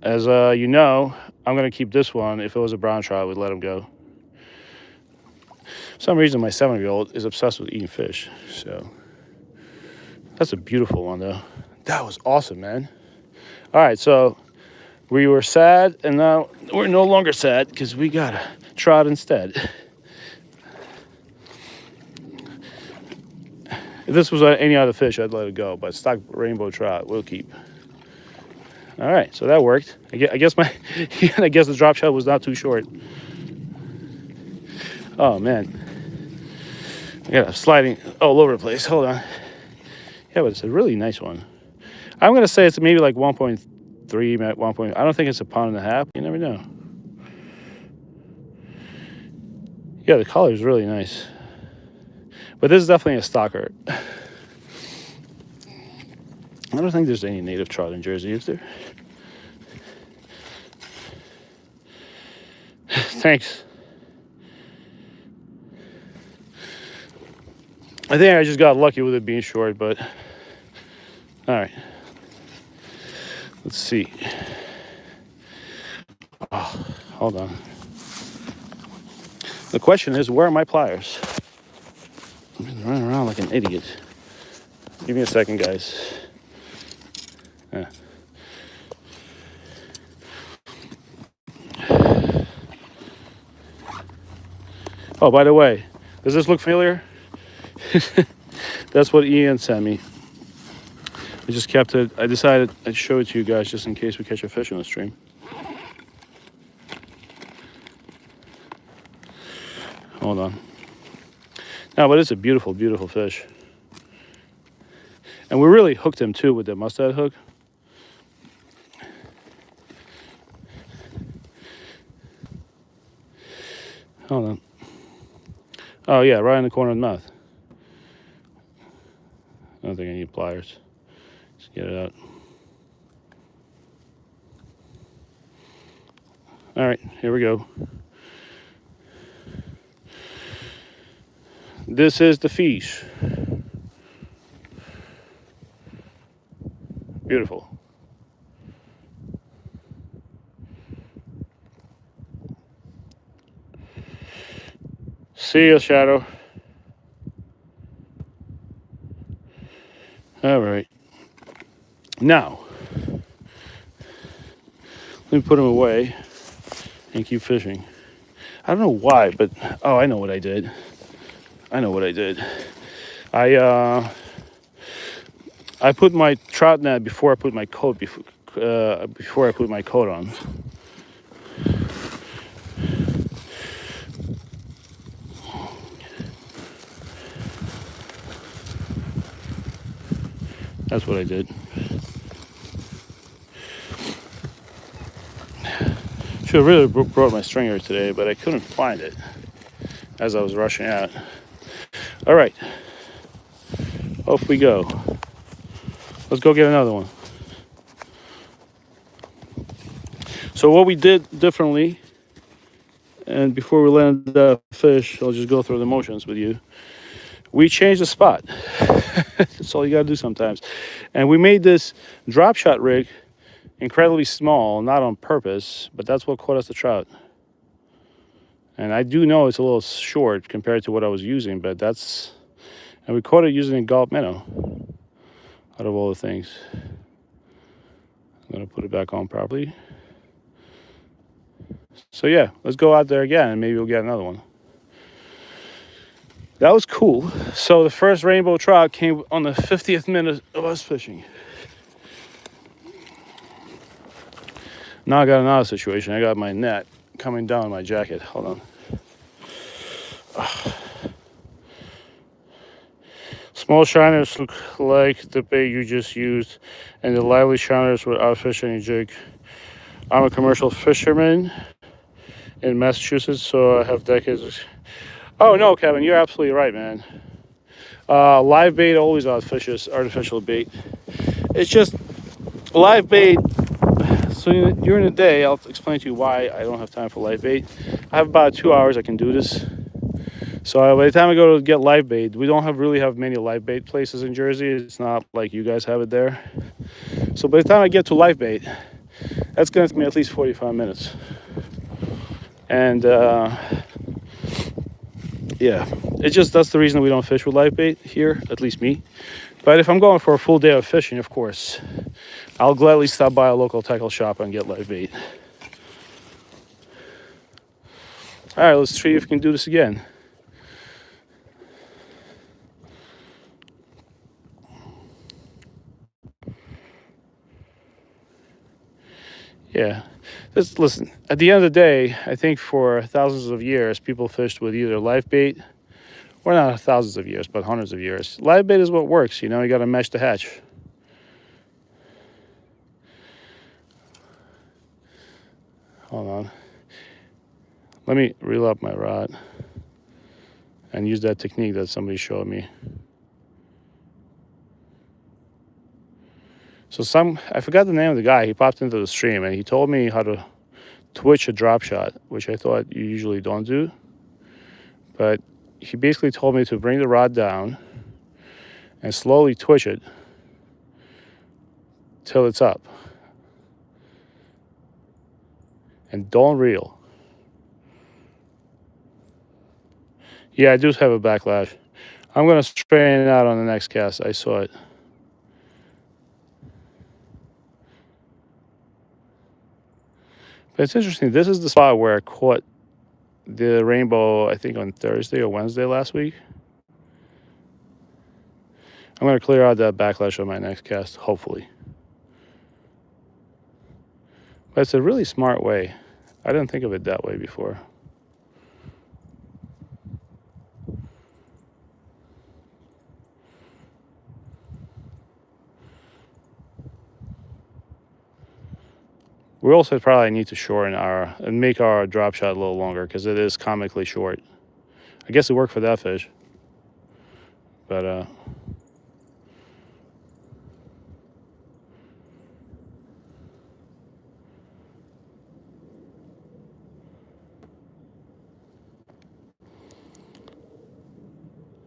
As you know, I'm going to keep this one. If it was a brown trout, I would let him go. For some reason, my 7-year-old is obsessed with eating fish. So that's a beautiful one, though. That was awesome, man. All right, so we were sad, and now we're no longer sad because we got a trout instead. If this was any other fish, I'd let it go, but stock rainbow trout, we'll keep. All right, so that worked. I guess I guess the drop shot was not too short. Oh man, I got a sliding all over the place. Hold on. Yeah, but it's a really nice one. I'm gonna say it's maybe like 1.3 at 1 point. I don't think it's 1.5 pounds. You never know. Yeah, the color is really nice. But this is definitely a stalker. I don't think there's any native trout in Jersey, is there? Thanks. I think I just got lucky with it being short, but all right. Let's see. Oh, hold on. The question is, where are my pliers? I've been running around like an idiot. Give me a second, guys. Yeah. Oh, by the way, does this look familiar? That's what Ian sent me. I just kept it. I decided I'd show it to you guys just in case we catch a fish in the stream. Hold on. No, but it's a beautiful, beautiful fish. And we really hooked him too with the mustad hook. Hold on. Oh yeah, right in the corner of the mouth. I don't think I need pliers. Just get it out. All right, here we go. This is the fish. Beautiful. See you, Shadow. All right. Now, let me put him away and keep fishing. I don't know why, but oh, I know what I did. I know what I did. I I put my trout net before I put my coat before I put my coat on. That's what I did. Should have really brought my stringer today, but I couldn't find it as I was rushing out. All right, off we go. Let's go get another one. So what we did differently, and before we landed the fish, I'll just go through the motions with you. We changed the spot. That's all you gotta do sometimes. And we made this drop shot rig incredibly small, not on purpose, but that's what caught us the trout. And I do know it's a little short compared to what I was using, but that's, and we caught it using a gulp minnow out of all the things. I'm gonna put it back on properly. So yeah, let's go out there again and maybe we'll get another one. That was cool. So the first rainbow trout came on the 50th minute of us fishing. Now I got another situation. I got my net coming down my jacket. Hold on. Small shiners look like the bait you just used, and the lively shiners were out fishing a jig. I'm a commercial fisherman in Massachusetts, so I have decades. Oh no, Kevin, you're absolutely right, man. Live bait always outfishes artificial bait. It's just live bait. So during the day, I'll explain to you why I don't have time for live bait. I have about 2 hours I can do this. So by the time I go to get live bait, we don't really have many live bait places in Jersey. It's not like you guys have it there. So by the time I get to live bait, that's going to take me at least 45 minutes. And yeah, that's the reason we don't fish with live bait here, at least me. But if I'm going for a full day of fishing, of course, I'll gladly stop by a local tackle shop and get live bait. All right, let's see if we can do this again. Yeah, listen, at the end of the day, I think for thousands of years, people fished with either live bait, or not thousands of years, but hundreds of years. Live bait is what works, you got to mesh the hatch. Hold on. Let me reel up my rod and use that technique that somebody showed me. So I forgot the name of the guy. He popped into the stream and he told me how to twitch a drop shot, which I thought you usually don't do. But he basically told me to bring the rod down and slowly twitch it till it's up. And don't reel. Yeah, I do have a backlash. I'm going to straighten it out on the next cast. I saw it. But it's interesting. This is the spot where I caught the rainbow, I think on Thursday or Wednesday last week. I'm going to clear out that backlash on my next cast, hopefully. But it's a really smart way. I didn't think of it that way before. We also probably need to shorten and make our drop shot a little longer because it is comically short. I guess it worked for that fish. But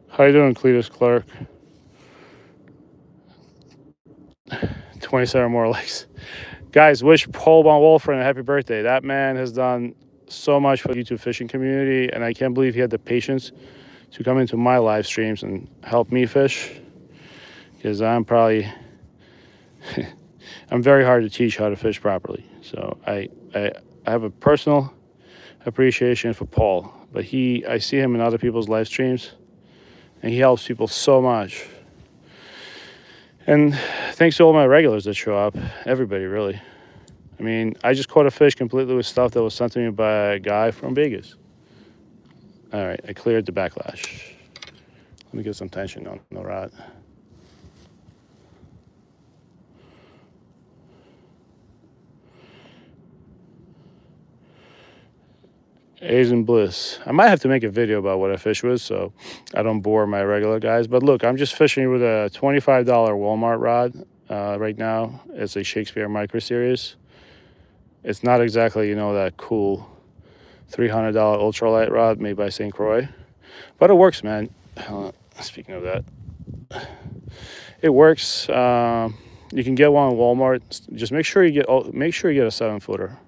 how you doing, Cletus Clark? 27 more likes. Guys, wish Paul Von Wolfram a happy birthday. That man has done so much for the YouTube fishing community, and I can't believe he had the patience to come into my live streams and help me fish, because I'm probably I'm very hard to teach how to fish properly. So I have a personal appreciation for Paul, but I see him in other people's live streams, and he helps people so much. And thanks to all my regulars that show up, everybody really. I mean, I just caught a fish completely with stuff that was sent to me by a guy from Vegas. All right, I cleared the backlash. Let me get some tension on the rod. Asian Bliss. I might have to make a video about what I fish with so I don't bore my regular guys. But look, I'm just fishing with a $25 Walmart rod right now. It's a Shakespeare Micro Series. It's not exactly, that cool $300 ultralight rod made by St. Croix. But it works, man. Speaking of that, it works. You can get one at Walmart. Just make sure you get a 7-footer.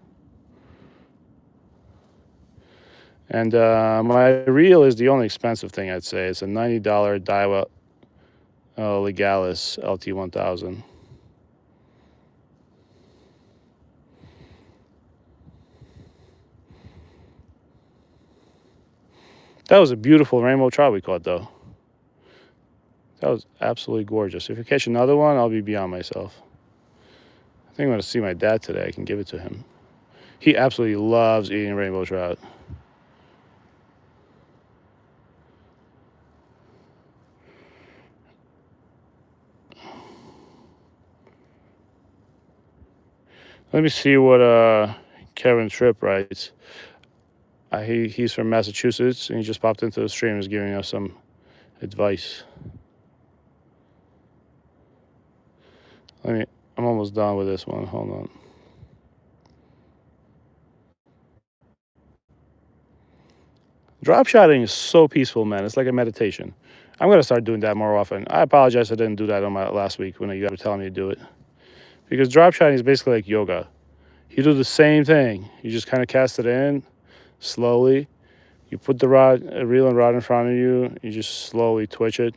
And my reel is the only expensive thing, I'd say. It's a $90 Daiwa Legalis LT1000. That was a beautiful rainbow trout we caught, though. That was absolutely gorgeous. If you catch another one, I'll be beyond myself. I think I'm going to see my dad today. I can give it to him. He absolutely loves eating rainbow trout. Let me see what Kevin Tripp writes. He's from Massachusetts, and he just popped into the stream and is giving us some advice. I'm almost done with this one. Hold on. Drop shotting is so peaceful, man. It's like a meditation. I'm going to start doing that more often. I apologize I didn't do that on my last week when you guys were telling me to do it. Because drop shotting is basically like yoga. You do the same thing. You just kind of cast it in slowly. You put the reel and rod in front of you. You just slowly twitch it.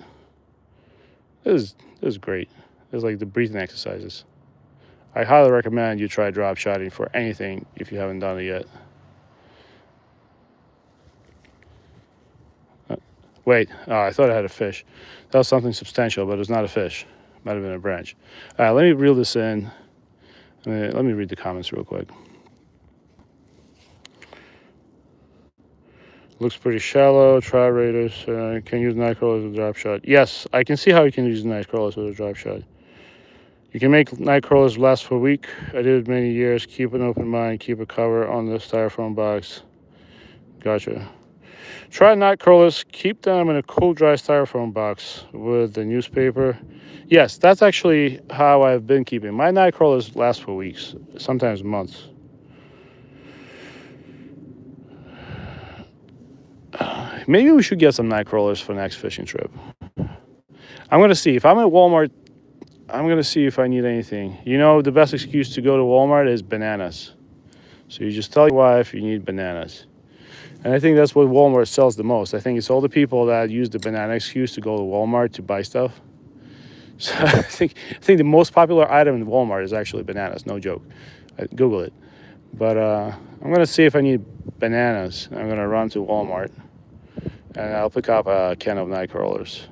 This is great. It's like the breathing exercises. I highly recommend you try drop shotting for anything if you haven't done it yet. Wait, I thought I had a fish. That was something substantial, but it was not a fish. It might have been a branch. All right, let me reel this in. Let me read the comments real quick. Looks pretty shallow. Try Raiders. Can use night crawlers with a drop shot. Yes, I can see how you can use night crawlers with a drop shot. You can make night crawlers last for a week. I did it many years. Keep an open mind. Keep a cover on the styrofoam box. Gotcha. Try night crawlers. Keep them in a cool, dry styrofoam box with the newspaper. Yes, that's actually how I've been keeping. My night crawlers last for weeks, sometimes months. Maybe we should get some night crawlers for next fishing trip. I'm going to see. If I'm at Walmart, I'm going to see if I need anything. The best excuse to go to Walmart is bananas. So you just tell your wife you need bananas. And I think that's what Walmart sells the most. I think it's all the people that use the banana excuse to go to Walmart to buy stuff. So I think the most popular item in Walmart is actually bananas. No joke. Google it. But I'm going to see if I need bananas. I'm going to run to Walmart. And I'll pick up a can of night crawlers.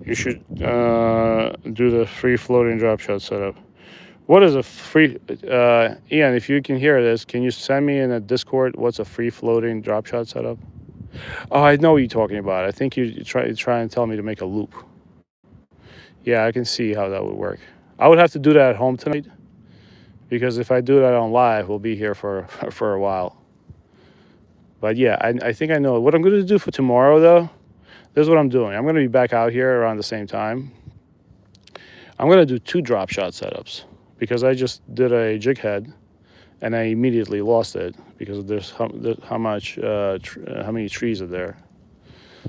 You should do the free floating drop shot setup. What is a free... Ian, if you can hear this, can you send me in a Discord what's a free floating drop shot setup? Oh, I know what you're talking about. I think you try and tell me to make a loop. Yeah, I can see how that would work. I would have to do that at home tonight, because if I do that on live, we'll be here for a while. But yeah, I think I know. What I'm going to do for tomorrow, though, this is what I'm doing. I'm going to be back out here around the same time. I'm going to do 2 drop shot setups, because I just did a jig head, and I immediately lost it because of this, how many trees are there.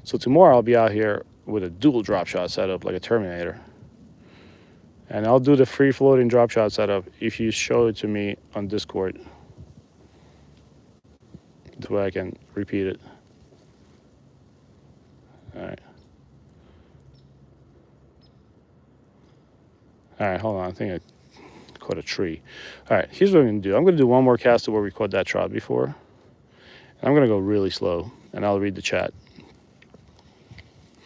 So tomorrow I'll be out here with a dual drop shot setup like a Terminator. And I'll do the free floating drop shot setup if you show it to me on Discord. until I can repeat it. All right. All right, hold on. I think I caught a tree. All right, here's what I'm going to do. I'm going to do one more cast of where we caught that trout before. And I'm going to go really slow, and I'll read the chat.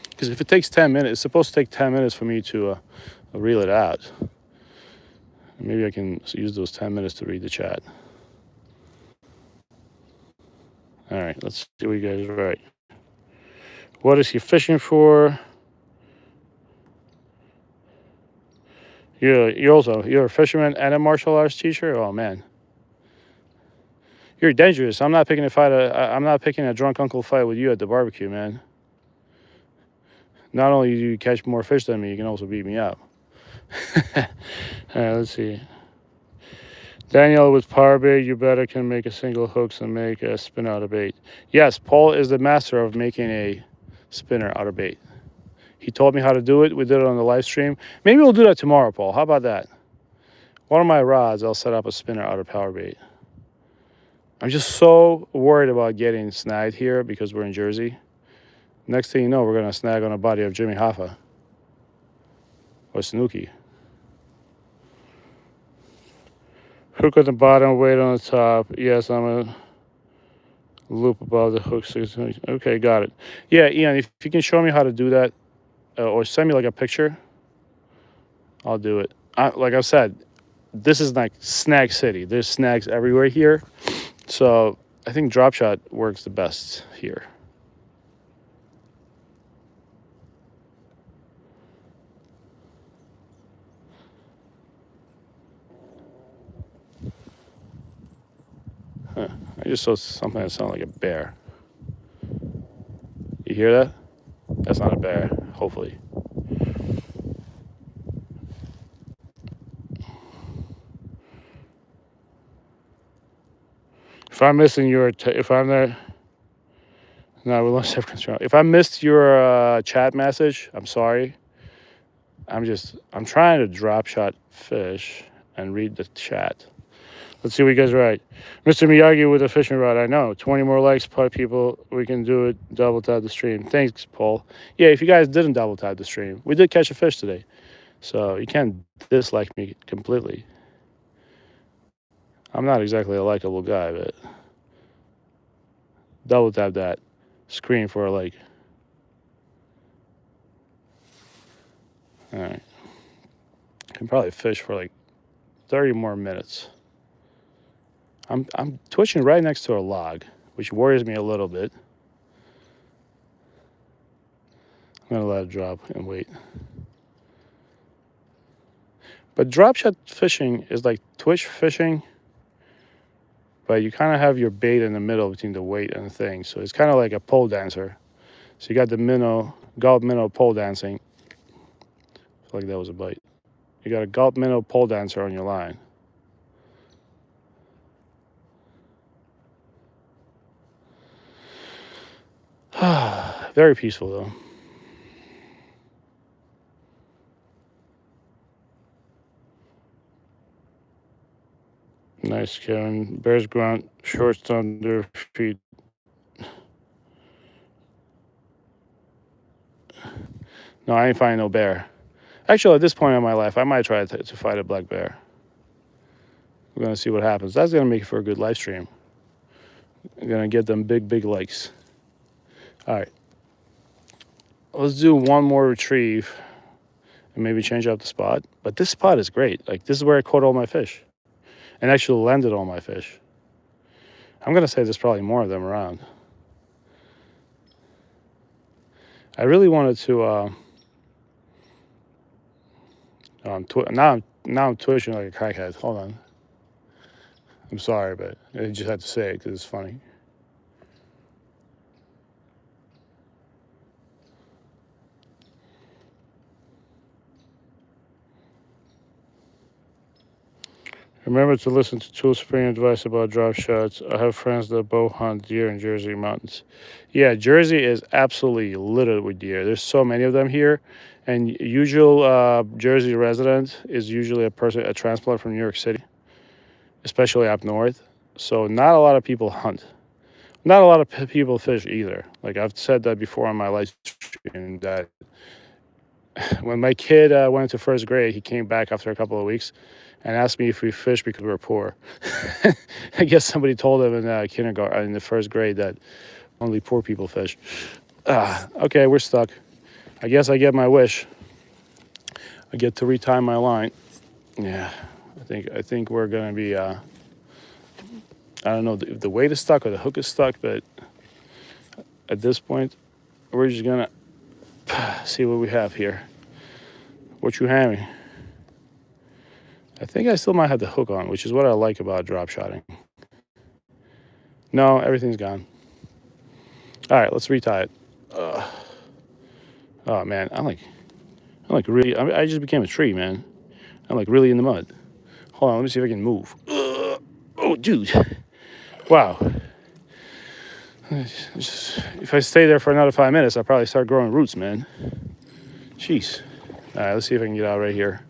Because if it takes 10 minutes, it's supposed to take 10 minutes for me to reel it out. Maybe I can use those 10 minutes to read the chat. All right, let's see what you guys write. What is he fishing for? You're a fisherman and a martial arts teacher? Oh man. You're dangerous. I'm not picking a drunk uncle fight with you at the barbecue, man. Not only do you catch more fish than me, you can also beat me up. All right, let's see. Daniel with power bait, you better can make a single hooks and make a spin out of bait. Yes, Paul is the master of making a spinner out of bait. He told me how to do it. We did it on the live stream. Maybe we'll do that tomorrow, Paul. How about that? One of my rods, I'll set up a spinner out of power bait. I'm just so worried about getting snagged here because we're in Jersey. Next thing you know, we're going to snag on a body of Jimmy Hoffa or Snooki. Hook at the bottom, weight on the top. Yes, I'm a loop above the hook. Okay, got it. Yeah, Ian, if you can show me how to do that or send me like a picture, I'll do it. Like I said, this is like snag city. There's snags everywhere here. So I think drop shot works the best here. Huh. I just saw something that sounded like a bear. You hear that? That's not a bear, hopefully. If I'm missing if I'm there, no, we lost self-control. If I missed your chat message, I'm sorry. I'm trying to drop shot fish and read the chat. Let's see what you guys write. Mr. Miyagi with a fishing rod. I know. 20 more likes, people. We can do it. Double tap the stream. Thanks, Paul. Yeah, if you guys didn't double tap the stream, we did catch a fish today. So you can't dislike me completely. I'm not exactly a likable guy, but double tap that screen for a like. All right. Can probably fish for like 30 more minutes. I'm twitching right next to a log, which worries me a little bit. I'm gonna let it drop and wait. But drop shot fishing is like twitch fishing, but you kind of have your bait in the middle between the weight and the thing. So it's kind of like a pole dancer. So you got the gulp minnow pole dancing. I feel like that was a bite. You got a gulp minnow pole dancer on your line. Very peaceful though. Nice, Kevin. Bears grunt, shorts under feet. No, I ain't finding no bear. Actually, at this point in my life, I might try to fight a black bear. We're gonna see what happens. That's gonna make it for a good live stream. I'm gonna get them big likes. All right. Let's do one more retrieve and maybe change up the spot. But this spot is great. Like, this is where I caught all my fish and actually landed all my fish. I'm going to say there's probably more of them around. I really wanted to, now I'm twitching like a crackhead. Hold on. I'm sorry, but I just had to say it because it's funny. Remember to listen to Tool Spring advice about drop shots. I have friends that bow hunt deer in Jersey mountains. Yeah, Jersey is absolutely littered with deer. There's so many of them here. And usual Jersey resident is usually a transplant from New York City, especially up north. So not a lot of people hunt. Not a lot of people fish either. Like I've said that before on my live stream, that when my kid went into first grade, he came back after a couple of weeks and asked me if we fished because we were poor. I guess somebody told him in kindergarten, in the first grade, that only poor people fish. Okay, we're stuck. I guess I get my wish. I get to retie my line. Yeah, I think we're gonna be. I don't know if the weight is stuck or the hook is stuck, but at this point, we're just gonna see what we have here. What you having? I think I still might have the hook on, which is what I like about drop shotting. No, everything's gone. All right, let's retie it. Oh man, I'm like really. I just became a tree, man. I'm like really in the mud. Hold on, let me see if I can move. Oh, dude. Wow. If I stay there for another 5 minutes, I'll probably start growing roots, man. Jeez. All right, let's see if I can get out right here.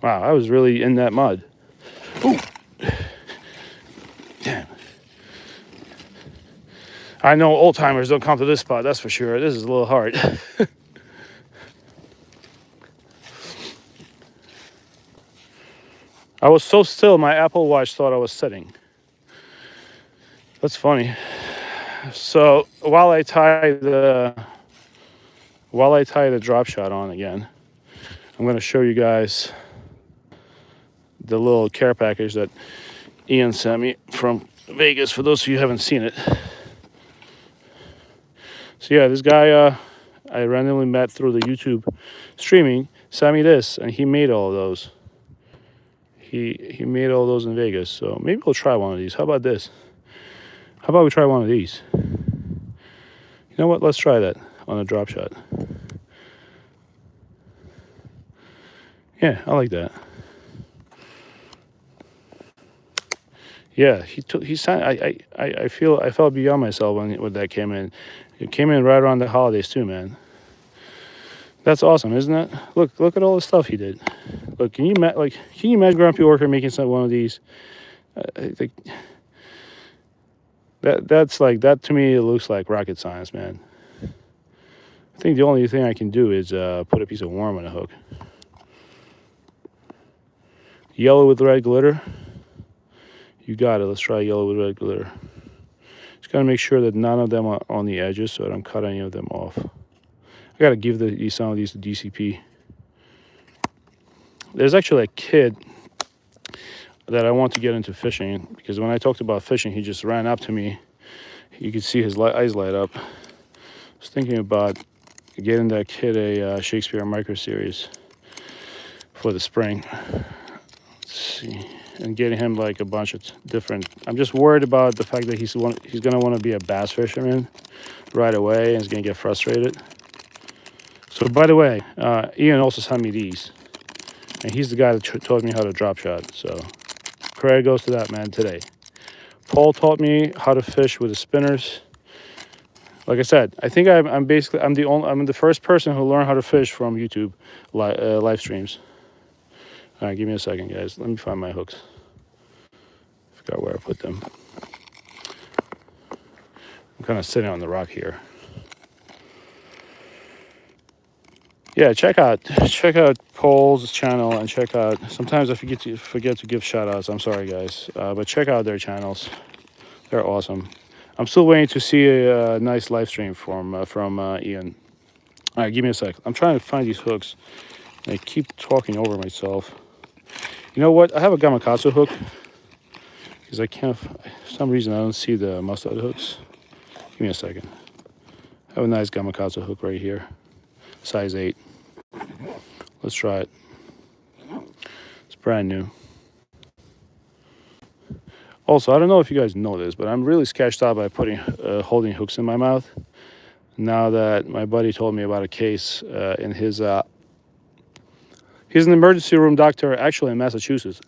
Wow, I was really in that mud. Ooh. Damn. I know old timers don't come to this spot, that's for sure. This is a little hard. I was so still, my Apple Watch thought I was sitting. That's funny. So while I tie the drop shot on again, I'm going to show you guys the little care package that Ian sent me from Vegas, for those of you who haven't seen it. So yeah, this guy I randomly met through the YouTube streaming sent me this, and he made all of those. He made all those in Vegas, so maybe we'll try one of these. How about this? How about we try one of these? You know what? Let's try that on a drop shot. Yeah, I like that. Yeah, he signed. I felt beyond myself when that came in. It came in right around the holidays too, man. That's awesome, isn't it? Look at all the stuff he did. Look, can you imagine Grumpy Orca making one of these? I think that's like that to me. It looks like rocket science, man. I think the only thing I can do is put a piece of worm on a hook. Yellow with red glitter. You got it. Let's try yellow with red glitter. Just gotta make sure that none of them are on the edges, so I don't cut any of them off. I gotta give some of these to DCP. There's actually a kid that I want to get into fishing, because when I talked about fishing, he just ran up to me. You could see his eyes light up. I was thinking about getting that kid a Shakespeare micro series for the spring. Let's see, and getting him like a bunch of different. I'm just worried about the fact that he's gonna want to be a bass fisherman right away, and he's gonna get frustrated. So by the way, Ian also sent me these, and he's the guy that taught me how to drop shot. So credit goes to that man today. Paul taught me how to fish with the spinners. Like I said, I think I'm the first person who learned how to fish from YouTube live streams. All right, give me a second, guys. Let me find my hooks. Forgot where I put them. I'm kind of sitting on the rock here. Yeah, check out Paul's channel, and check out. Sometimes I forget to give shout outs. I'm sorry, guys, but check out their channels. They're awesome. I'm still waiting to see a nice live stream from Ian. All right, give me a sec. I'm trying to find these hooks. I keep talking over myself. You know what? I have a Gamakatsu hook, because I can't. For some reason, I don't see the mustard hooks. Give me a second. I have a nice Gamakatsu hook right here, size 8. Let's try it. It's brand new. Also, I don't know if you guys know this, but I'm really sketched out by putting holding hooks in my mouth. Now that my buddy told me about a case in his, he's an emergency room doctor, actually in Massachusetts.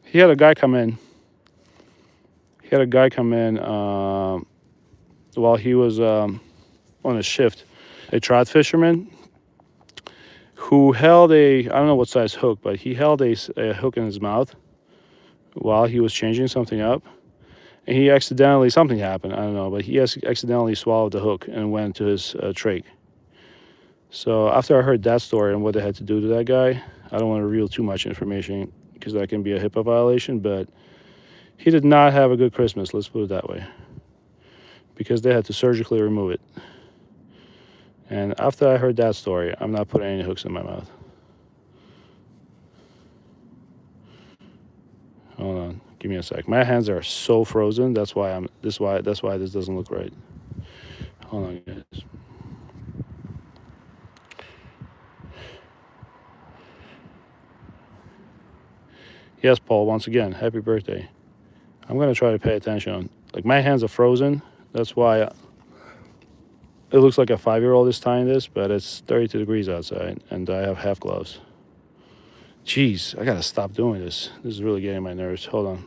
He had a guy come in. While he was on a shift, a trout fisherman who held a, I don't know what size hook, but he held a hook in his mouth while he was changing something up. And he accidentally, something happened, I don't know, but he accidentally swallowed the hook and went to his trach. So after I heard that story and what they had to do to that guy, I don't want to reveal too much information because that can be a HIPAA violation, but he did not have a good Christmas, let's put it that way, because they had to surgically remove it. And after I heard that story, I'm not putting any hooks in my mouth. Hold on, give me a sec. My hands are so frozen. That's why that's why this doesn't look right. Hold on, guys. Yes, Paul. Once again, happy birthday. I'm gonna try to pay attention. Like my hands are frozen. That's why it looks like a 5-year-old is tying this, but it's 32 degrees outside, and I have half gloves. Jeez, I gotta stop doing this. This is really getting my nerves. Hold on.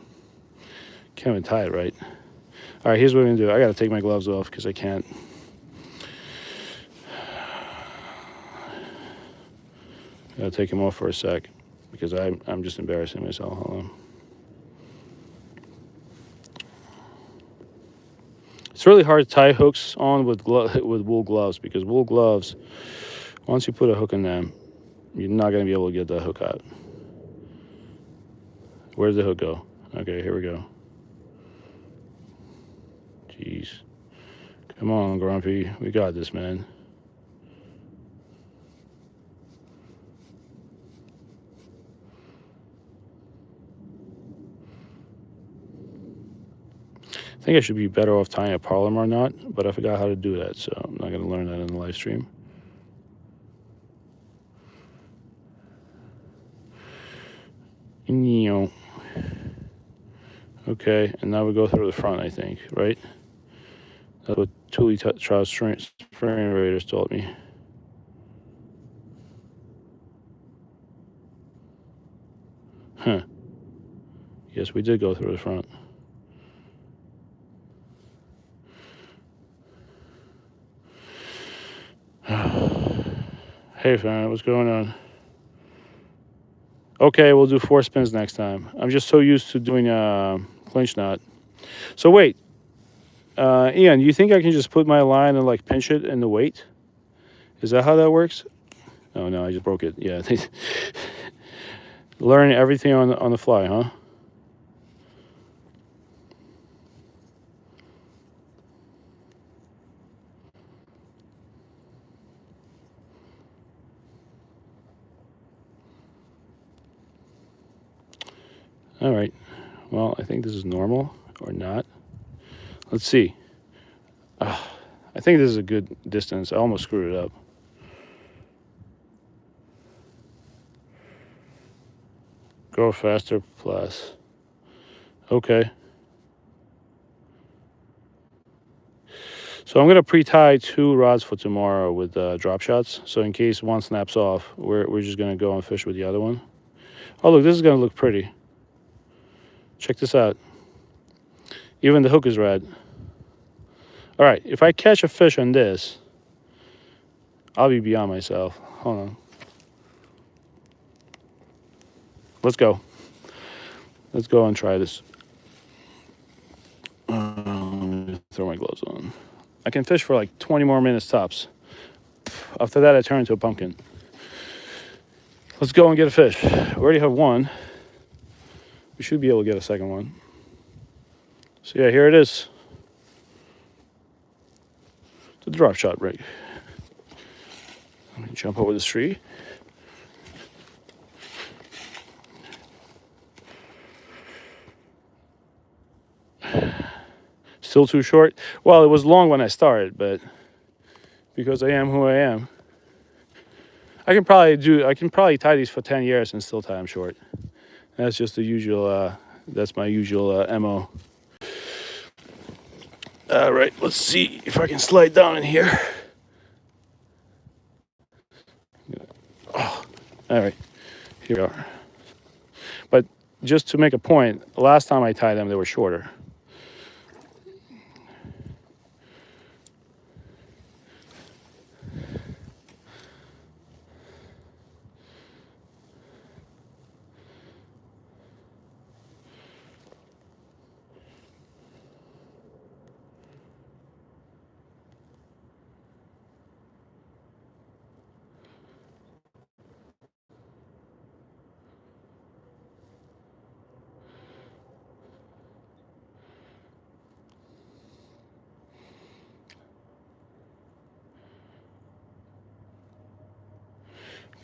Can't even tie it right. All right, here's what I'm gonna do. I gotta take my gloves off because I can't. I gotta take them off for a sec because I'm just embarrassing myself. Hold on. It's really hard to tie hooks on with wool gloves because wool gloves, once you put a hook in them, you're not gonna be able to get that hook out. Where did the hook go? Okay, here we go. Jeez. Come on, Grumpy. We got this, man. I think I should be better off tying a Parliament knot, but I forgot how to do that, so I'm not going to learn that in the live stream. Okay, and now we go through the front, I think, right? That's what Trout Spring Raiders told me. Huh. Yes, we did go through the front. Hey, fam, what's going on? Okay, we'll do 4 spins next time. I'm just so used to doing a clinch knot. So wait, Ian, you think I can just put my line and like pinch it in the weight? Is that how that works? Oh no, I just broke it. Yeah. Learning everything on the fly, huh? All right. Well, I think this is normal or not. Let's see. I think this is a good distance. I almost screwed it up. Go faster plus. Okay. So I'm going to pre-tie 2 rods for tomorrow with drop shots. So in case one snaps off, we're just going to go and fish with the other one. Oh, look, this is going to look pretty. Check this out. Even the hook is red. All right, if I catch a fish on this, I'll be beyond myself. Hold on. Let's go. Let's go and try this. Let me throw my gloves on. I can fish for like 20 more minutes tops. After that, I turn into a pumpkin. Let's go and get a fish. We already have one. We should be able to get a second one. So yeah, here it is. The drop shot rig. Let me jump over this tree. Still too short? Well, it was long when I started, but because I am who I am, I can probably tie these for 10 years and still tie them short. That's just the usual, that's my usual MO. All right, let's see if I can slide down in here. Oh, all right, here we are. But just to make a point, last time I tied them, they were shorter.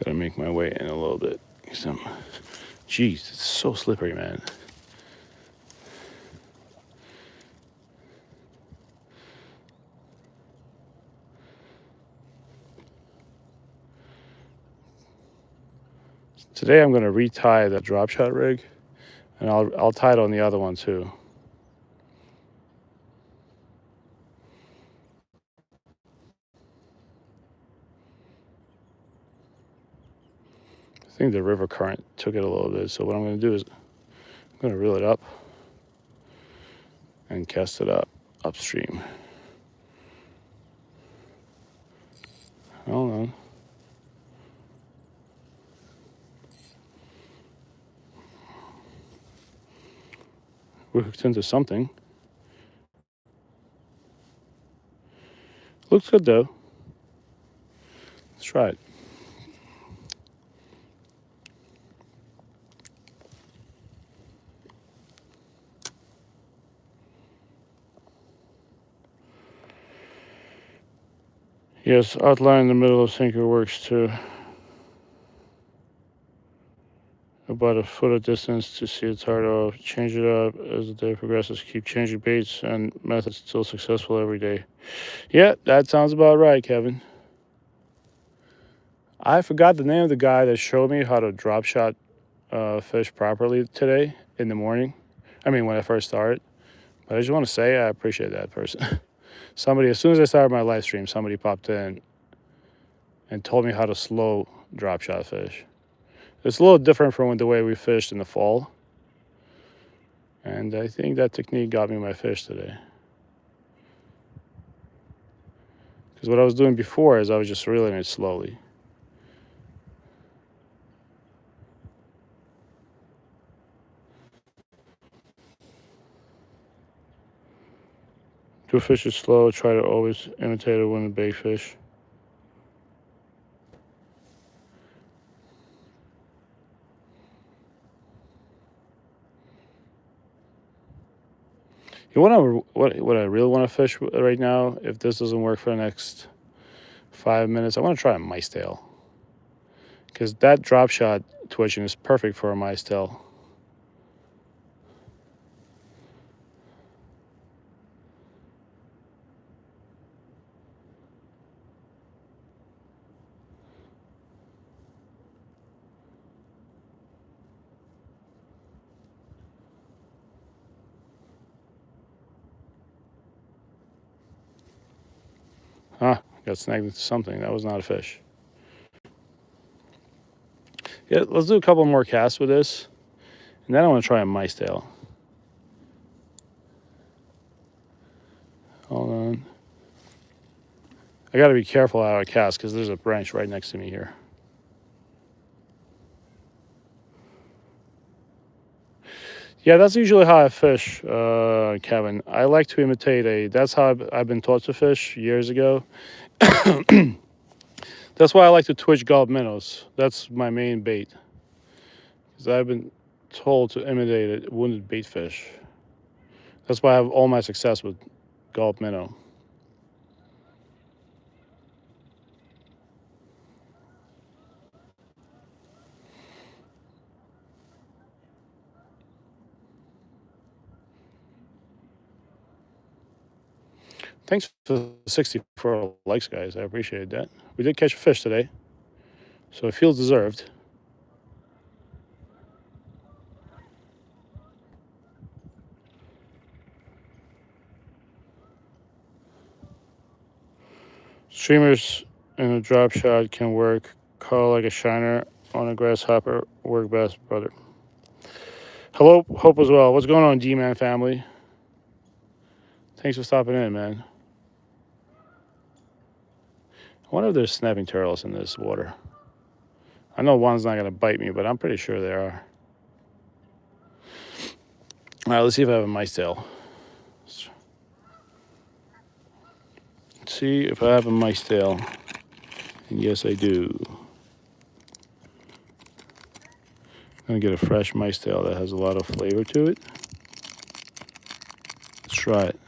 Gotta make my way in a little bit. Jeez, it's so slippery, man. Today I'm gonna retie that drop shot rig, and I'll tie it on the other one too. I think the river current took it a little bit, so what I'm gonna do is I'm gonna reel it up and cast it up upstream. Hold on. We're hooked into something. Looks good though. Let's try it. Yes, outline in the middle of sinker works too. About a foot of distance to see it's hard off. Change it up as the day progresses. Keep changing baits and methods still successful every day. Yeah, that sounds about right, Kevin. I forgot the name of the guy that showed me how to drop shot fish properly today in the morning. I mean, when I first started. But I just want to say I appreciate that person. Somebody, as soon as I started my live stream, somebody popped in and told me how to slow drop shot fish. It's a little different from the way we fished in the fall. And I think that technique got me my fish today. Because what I was doing before is I was just reeling it slowly. Do fishes slow, try to always imitate a winning bait fish. You know what I really want to fish right now, if this doesn't work for the next 5 minutes, I want to try a mice tail. Because that drop shot twitching is perfect for a mice tail. Huh, got snagged into something. That was not a fish. Yeah, let's do a couple more casts with this. And then I want to try a mice tail. Hold on. I got to be careful how I cast because there's a branch right next to me here. Yeah, that's usually how I fish, Kevin. I like to imitate that's how I've been taught to fish years ago. That's why I like to twitch gulp minnows. That's my main bait. Because I've been told to imitate a wounded bait fish. That's why I have all my success with gulp minnow. Thanks for the 64 likes, guys. I appreciate that. We did catch a fish today, so it feels deserved. Streamers in a drop shot can work. Call like a shiner on a grasshopper. Work best, brother. Hello, Hope as well. What's going on, D-Man family? Thanks for stopping in, man. I wonder if there's snapping turtles in this water. I know one's not going to bite me, but I'm pretty sure there are. All right, let's see if I have a mice tail. Let's see if I have a mice tail. And yes, I do. I'm going to get a fresh mice tail that has a lot of flavor to it. Let's try it.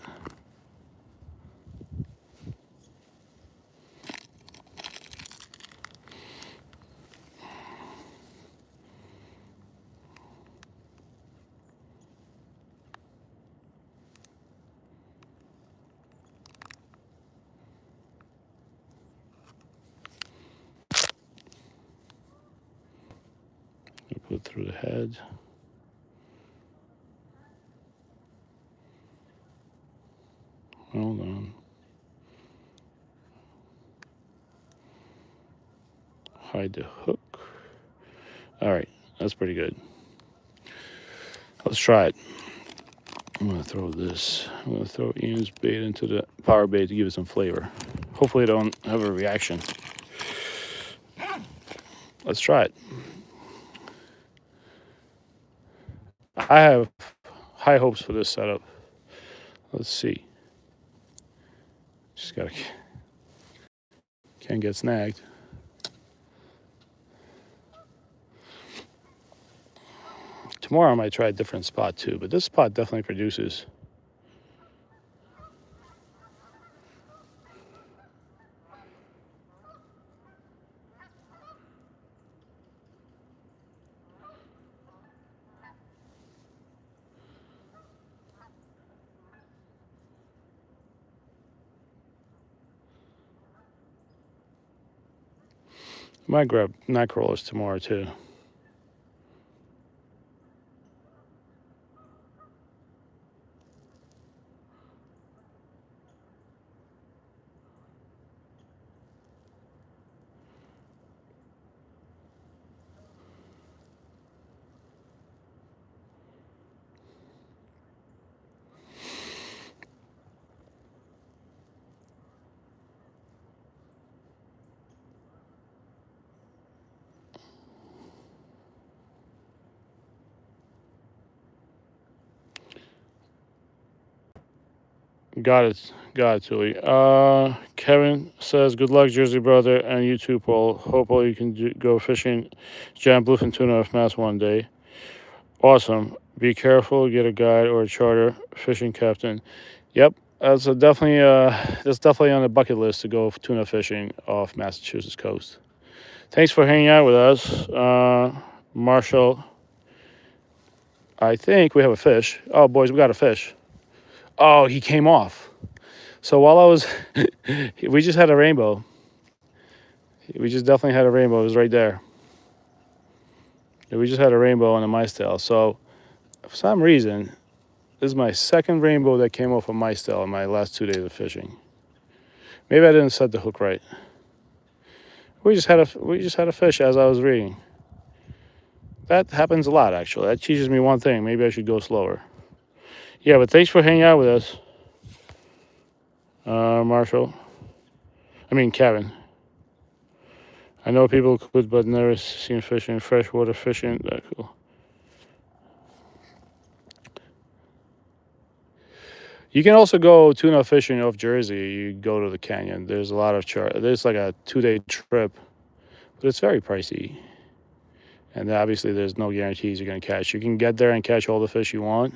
it through the head. Hold on. Hide the hook. All right, that's pretty good. Let's try it. I'm gonna throw this. I'm gonna throw Ian's bait into the power bait to give it some flavor. Hopefully, it don't have a reaction. Let's try it. I have high hopes for this setup. Let's see. Just gotta can't get snagged. Tomorrow I might try a different spot too, but this spot definitely produces. Might grab neck rollers tomorrow too. Got it, Tuli. Kevin says, "Good luck, Jersey brother, and you too, Paul. Hope all you can go fishing giant bluefin tuna off Mass one day. Awesome. Be careful. Get a guide or a charter fishing captain. Yep, that's definitely on the bucket list to go tuna fishing off Massachusetts coast. Thanks for hanging out with us, Marshall. I think we have a fish. Oh, boys, we got a fish. Oh, he came off. So while I was, we just had a rainbow. We just definitely had a rainbow. It was right there. We just had a rainbow on a mice tail. So for some reason, this is my second rainbow that came off a mice tail in my last 2 days of fishing. Maybe I didn't set the hook right. We just had a fish as I was reading. That happens a lot, actually. That teaches me one thing. Maybe I should go slower. Yeah, but thanks for hanging out with us, Marshall. I mean, Kevin. I know people could, but never seen fishing, freshwater fishing. That cool. You can also go tuna fishing off Jersey. You go to the canyon. There's a lot of There's like a 2-day trip, but it's very pricey. And obviously, there's no guarantees you're going to catch. You can get there and catch all the fish you want.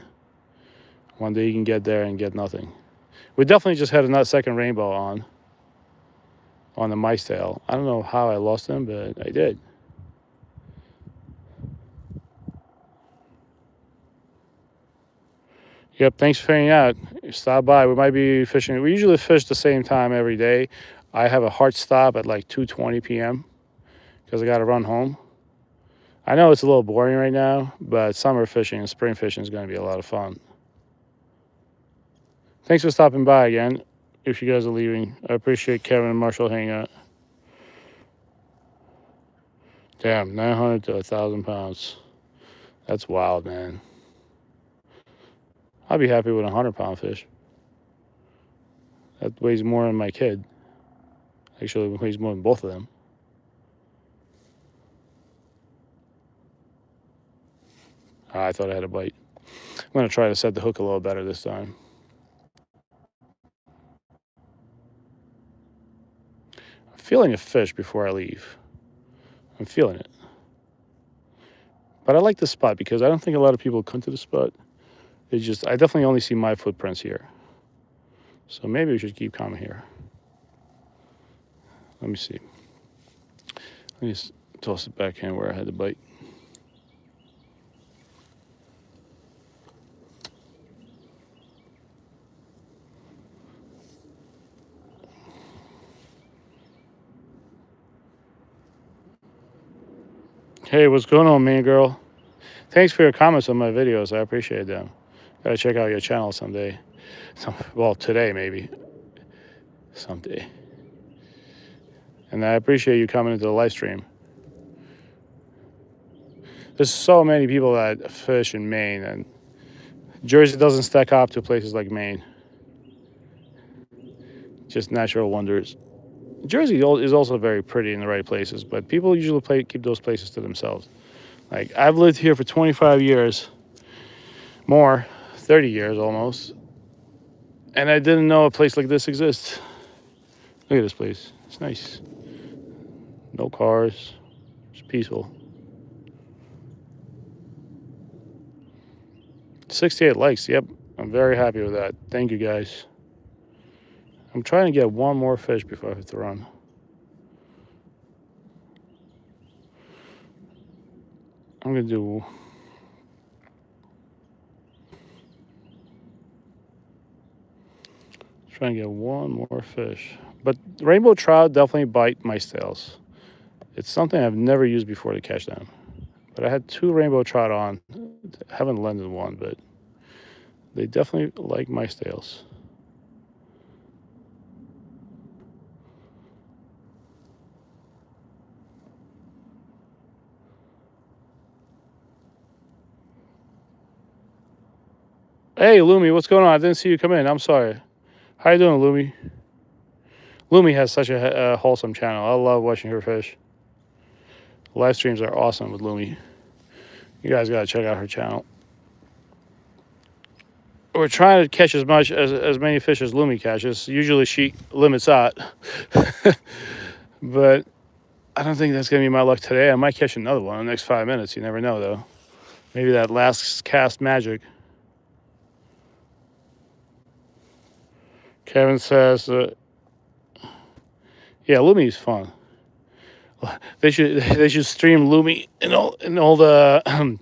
One day you can get there and get nothing. We definitely just had a second rainbow on the mice tail. I don't know how I lost them, but I did. Yep, thanks for hanging out. Stop by. We might be fishing. We usually fish the same time every day. I have a hard stop at like 2:20 p.m. because I got to run home. I know it's a little boring right now, but summer fishing and spring fishing is going to be a lot of fun. Thanks for stopping by again. If you guys are leaving, I appreciate Kevin and Marshall hanging out. Damn, 900 to 1,000 pounds. That's wild, man. I'd be happy with a 100-pound fish. That weighs more than my kid. Actually, it weighs more than both of them. I thought I had a bite. I'm going to try to set the hook a little better this time. I'm feeling a fish before I leave. I'm feeling it. But I like this spot because I don't think a lot of people come to the spot. It's just, I definitely only see my footprints here. So maybe we should keep coming here. Let me see. Let me just toss it back in where I had the bite. Hey, what's going on, man, girl? Thanks for your comments on my videos. I appreciate them. Gotta check out your channel someday. Well, today maybe. Someday. And I appreciate you coming into the live stream. There's so many people that fish in Maine, and Jersey doesn't stack up to places like Maine. Just natural wonders. Jersey is also very pretty in the right places, but people usually keep those places to themselves. Like, I've lived here for 25 years, more, 30 years almost, and I didn't know a place like this exists. Look at this place. It's nice. No cars. It's peaceful. 68 likes. Yep. I'm very happy with that. Thank you, guys. I'm trying to get one more fish before I have to run. I'm going to try and get one more fish. But rainbow trout definitely bite my scales. It's something I've never used before to catch them. But I had 2 rainbow trout on. Haven't landed one, but they definitely like my scales. Hey, Lumi, what's going on? I didn't see you come in. I'm sorry. How you doing, Lumi? Lumi has such a wholesome channel. I love watching her fish. Live streams are awesome with Lumi. You guys gotta check out her channel. We're trying to catch as many fish as Lumi catches. Usually she limits out. But I don't think that's gonna be my luck today. I might catch another one in the next 5 minutes. You never know, though. Maybe that last cast magic. Kevin says, yeah, Lumi's fun. They should stream Lumi in all the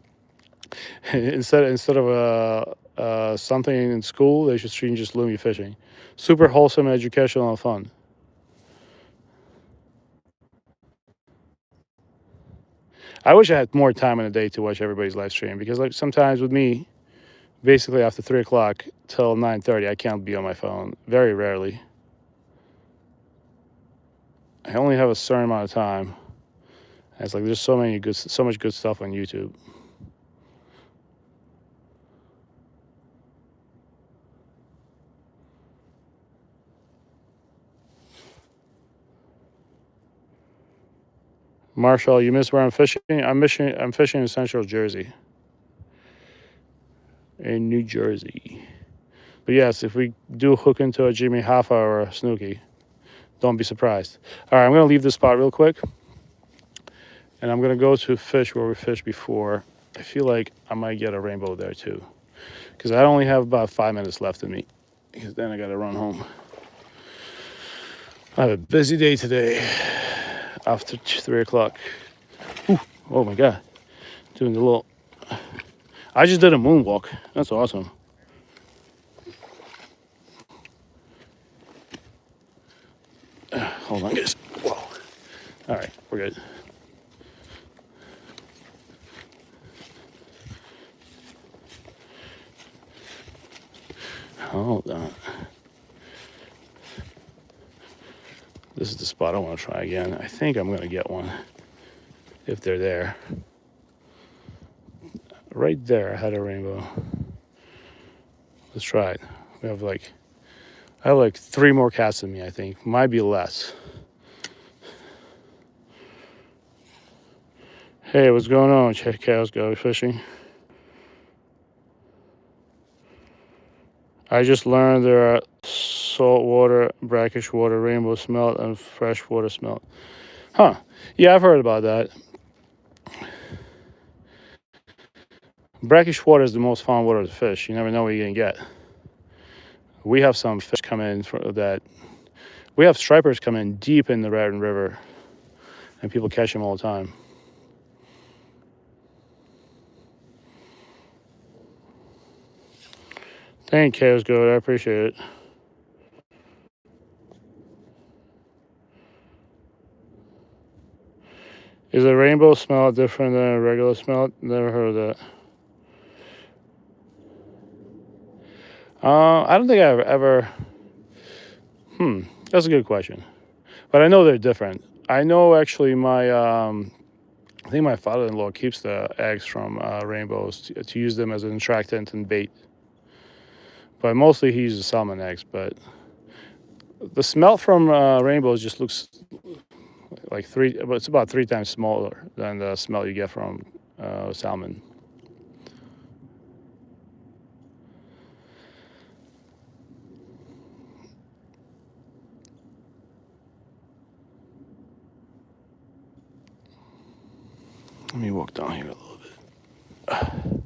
instead of something in school. They should stream just Lumi fishing. Super wholesome, educational, and fun. I wish I had more time in the day to watch everybody's live stream, because like sometimes with me, basically after 3 o'clock till 9:30, I can't be on my phone. Very rarely. I only have a certain amount of time. And it's like there's so much good stuff on YouTube. Marshall, you missed where I'm fishing? I'm fishing in Central Jersey. In New Jersey. But yes, if we do hook into a Jimmy Hoffa or a Snooki, don't be surprised. All right, I'm going to leave this spot real quick. And I'm going to go to fish where we fished before. I feel like I might get a rainbow there too, because I only have about 5 minutes left in me, because then I got to run home. I have a busy day today after 3 o'clock. Ooh, oh my God. Doing the little... I just did a moonwalk. That's awesome. Hold on, guys. Whoa. All right, we're good. Hold on. This is the spot I want to try again. I think I'm going to get one if they're there. Right there, I had a rainbow. Let's try it. I have like 3 more casts in me, I think. Might be less. Hey, what's going on? Check cows go fishing. I just learned there are saltwater, brackish water, rainbow smelt, and freshwater smelt. Huh. Yeah, I've heard about that. Brackish water is the most fun water to fish. You never know what you're going to get. We have some fish come in that... We have stripers come in deep in the Retie River, and people catch them all the time. Thank you, Chaos Goat. I appreciate it. Is a rainbow smell different than a regular smell? Never heard of that. I don't think I've ever. That's a good question. But I know they're different. I know actually I think my father-in-law keeps the eggs from rainbows to use them as an attractant and bait. But mostly he uses salmon eggs. But the smell from rainbows just looks like it's about 3 times smaller than the smell you get from salmon. Let me walk down here a little bit.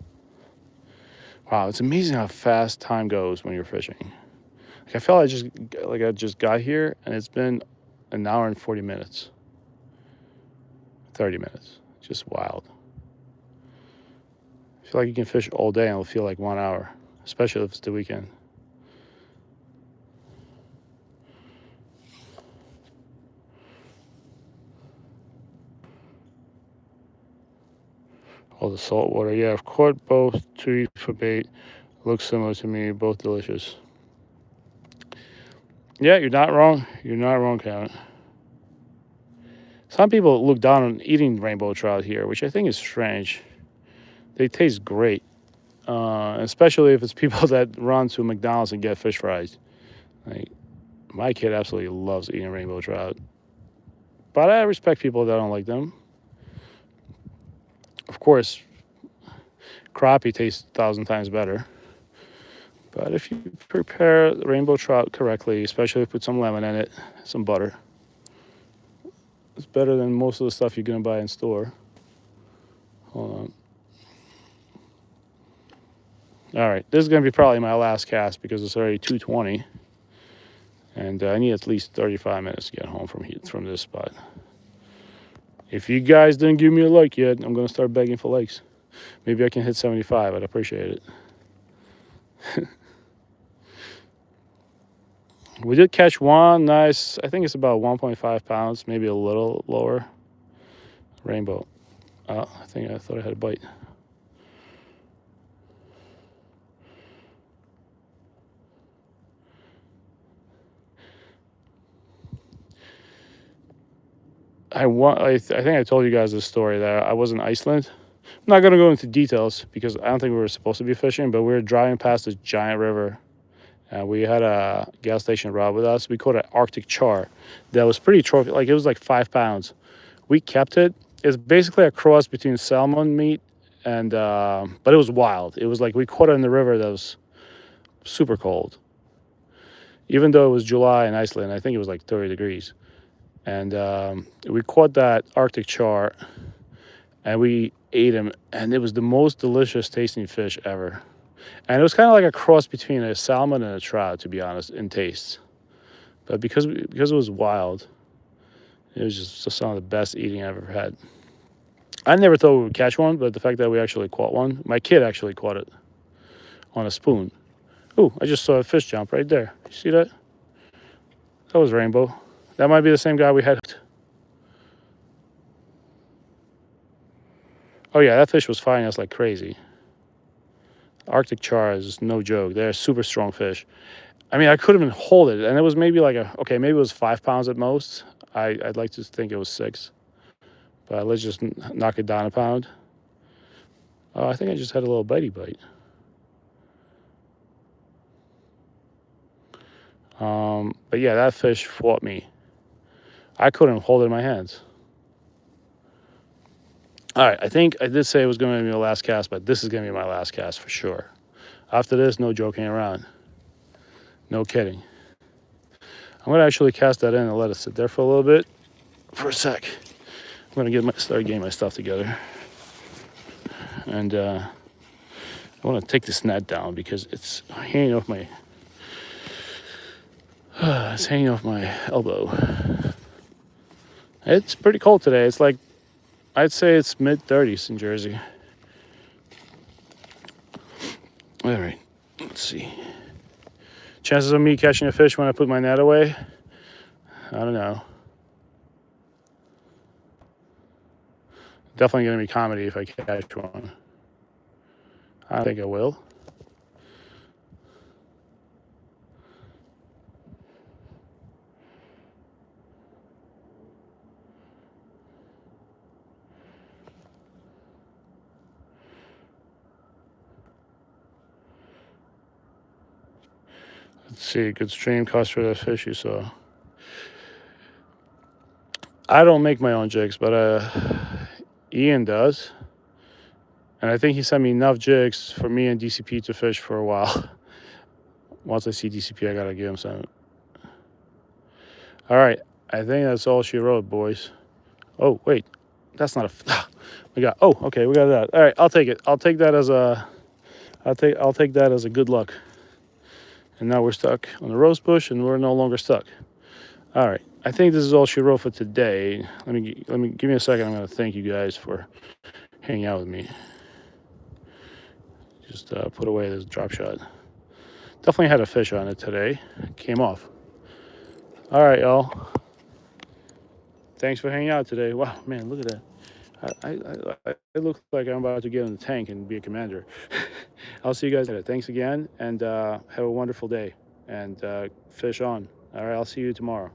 Wow, it's amazing how fast time goes when you're fishing. Like I felt I just got here and it's been an hour and 40 minutes. 30 minutes. Just wild. I feel like you can fish all day and it'll feel like 1 hour, especially if it's the weekend. All the salt water. Yeah, I've caught both to eat for bait. Looks similar to me, both delicious. Yeah, you're not wrong. You're not wrong, Kevin. Some people look down on eating rainbow trout here, which I think is strange. They taste great, especially if it's people that run to McDonald's and get fish fries. Like, my kid absolutely loves eating rainbow trout. But I respect people that don't like them. Of course, crappie tastes 1,000 times better. But if you prepare rainbow trout correctly, especially put some lemon in it, some butter, it's better than most of the stuff you're going to buy in store. Hold on. All right, this is going to be probably my last cast because it's already 2:20. And I need at least 35 minutes to get home from this spot. If you guys didn't give me a like yet, I'm going to start begging for likes. Maybe I can hit 75. I'd appreciate it. We did catch one nice, I think it's about 1.5 pounds, maybe a little lower. Rainbow. I thought I had a bite. I think I told you guys this story that I was in Iceland. I'm not going to go into details because I don't think we were supposed to be fishing, but we were driving past this giant river. We had a gas station rod with us. We caught an Arctic char that was pretty trophy. Like it was like 5 pounds. We kept it. It's basically a cross between salmon meat and, but it was wild. It was like we caught it in the river that was super cold. Even though it was July in Iceland, I think it was like 30 degrees. And we caught that Arctic char and we ate him. And it was the most delicious tasting fish ever. And it was kind of like a cross between a salmon and a trout, to be honest, in taste. But because it was wild, it was just some of the best eating I've ever had. I never thought we would catch one, but the fact that we actually caught one, my kid actually caught it on a spoon. Ooh, I just saw a fish jump right there. You see that? That was rainbow. That might be the same guy we had. Oh yeah, that fish was fighting us like crazy. Arctic char is no joke. They're a super strong fish. I mean, I couldn't even hold it. And it was maybe like maybe it was 5 pounds at most. I'd like to think it was 6. But let's just knock it down a pound. Oh, I think I just had a little bitey bite. But yeah, that fish fought me. I couldn't hold it in my hands. All right, I think I did say it was going to be my last cast, but this is going to be my last cast for sure. After this, no joking around. No kidding. I'm going to actually cast that in and let it sit there for a little bit. For a sec. I'm going to start getting my stuff together. And I want to take this net down because it's hanging off my... it's hanging off my elbow. It's pretty cold today. It's like, I'd say it's mid-30s in Jersey. All right, let's see. Chances of me catching a fish when I put my net away? I don't know. Definitely going to be comedy if I catch one. I think I will. Let's see, good stream cost for that fish you saw. I don't make my own jigs, but Ian does. And I think he sent me enough jigs for me and DCP to fish for a while. Once I see DCP, I gotta give him some. All right, I think that's all she wrote, boys. Oh wait, that's not a. We got. Oh, okay, we got that. All right, I'll take it. I'll take that as a. I'll take that as a good luck. And now we're stuck on the rose bush, and we're no longer stuck. All right, I think this is all she wrote for today. Let me give me a second. I'm gonna thank you guys for hanging out with me. Just put away this drop shot. Definitely had a fish on it today. Came off. All right, y'all. Thanks for hanging out today. Wow, man, look at that. I look like I'm about to get in the tank and be a commander. I'll see you guys later. Thanks again, and have a wonderful day. And fish on. All right, I'll see you tomorrow.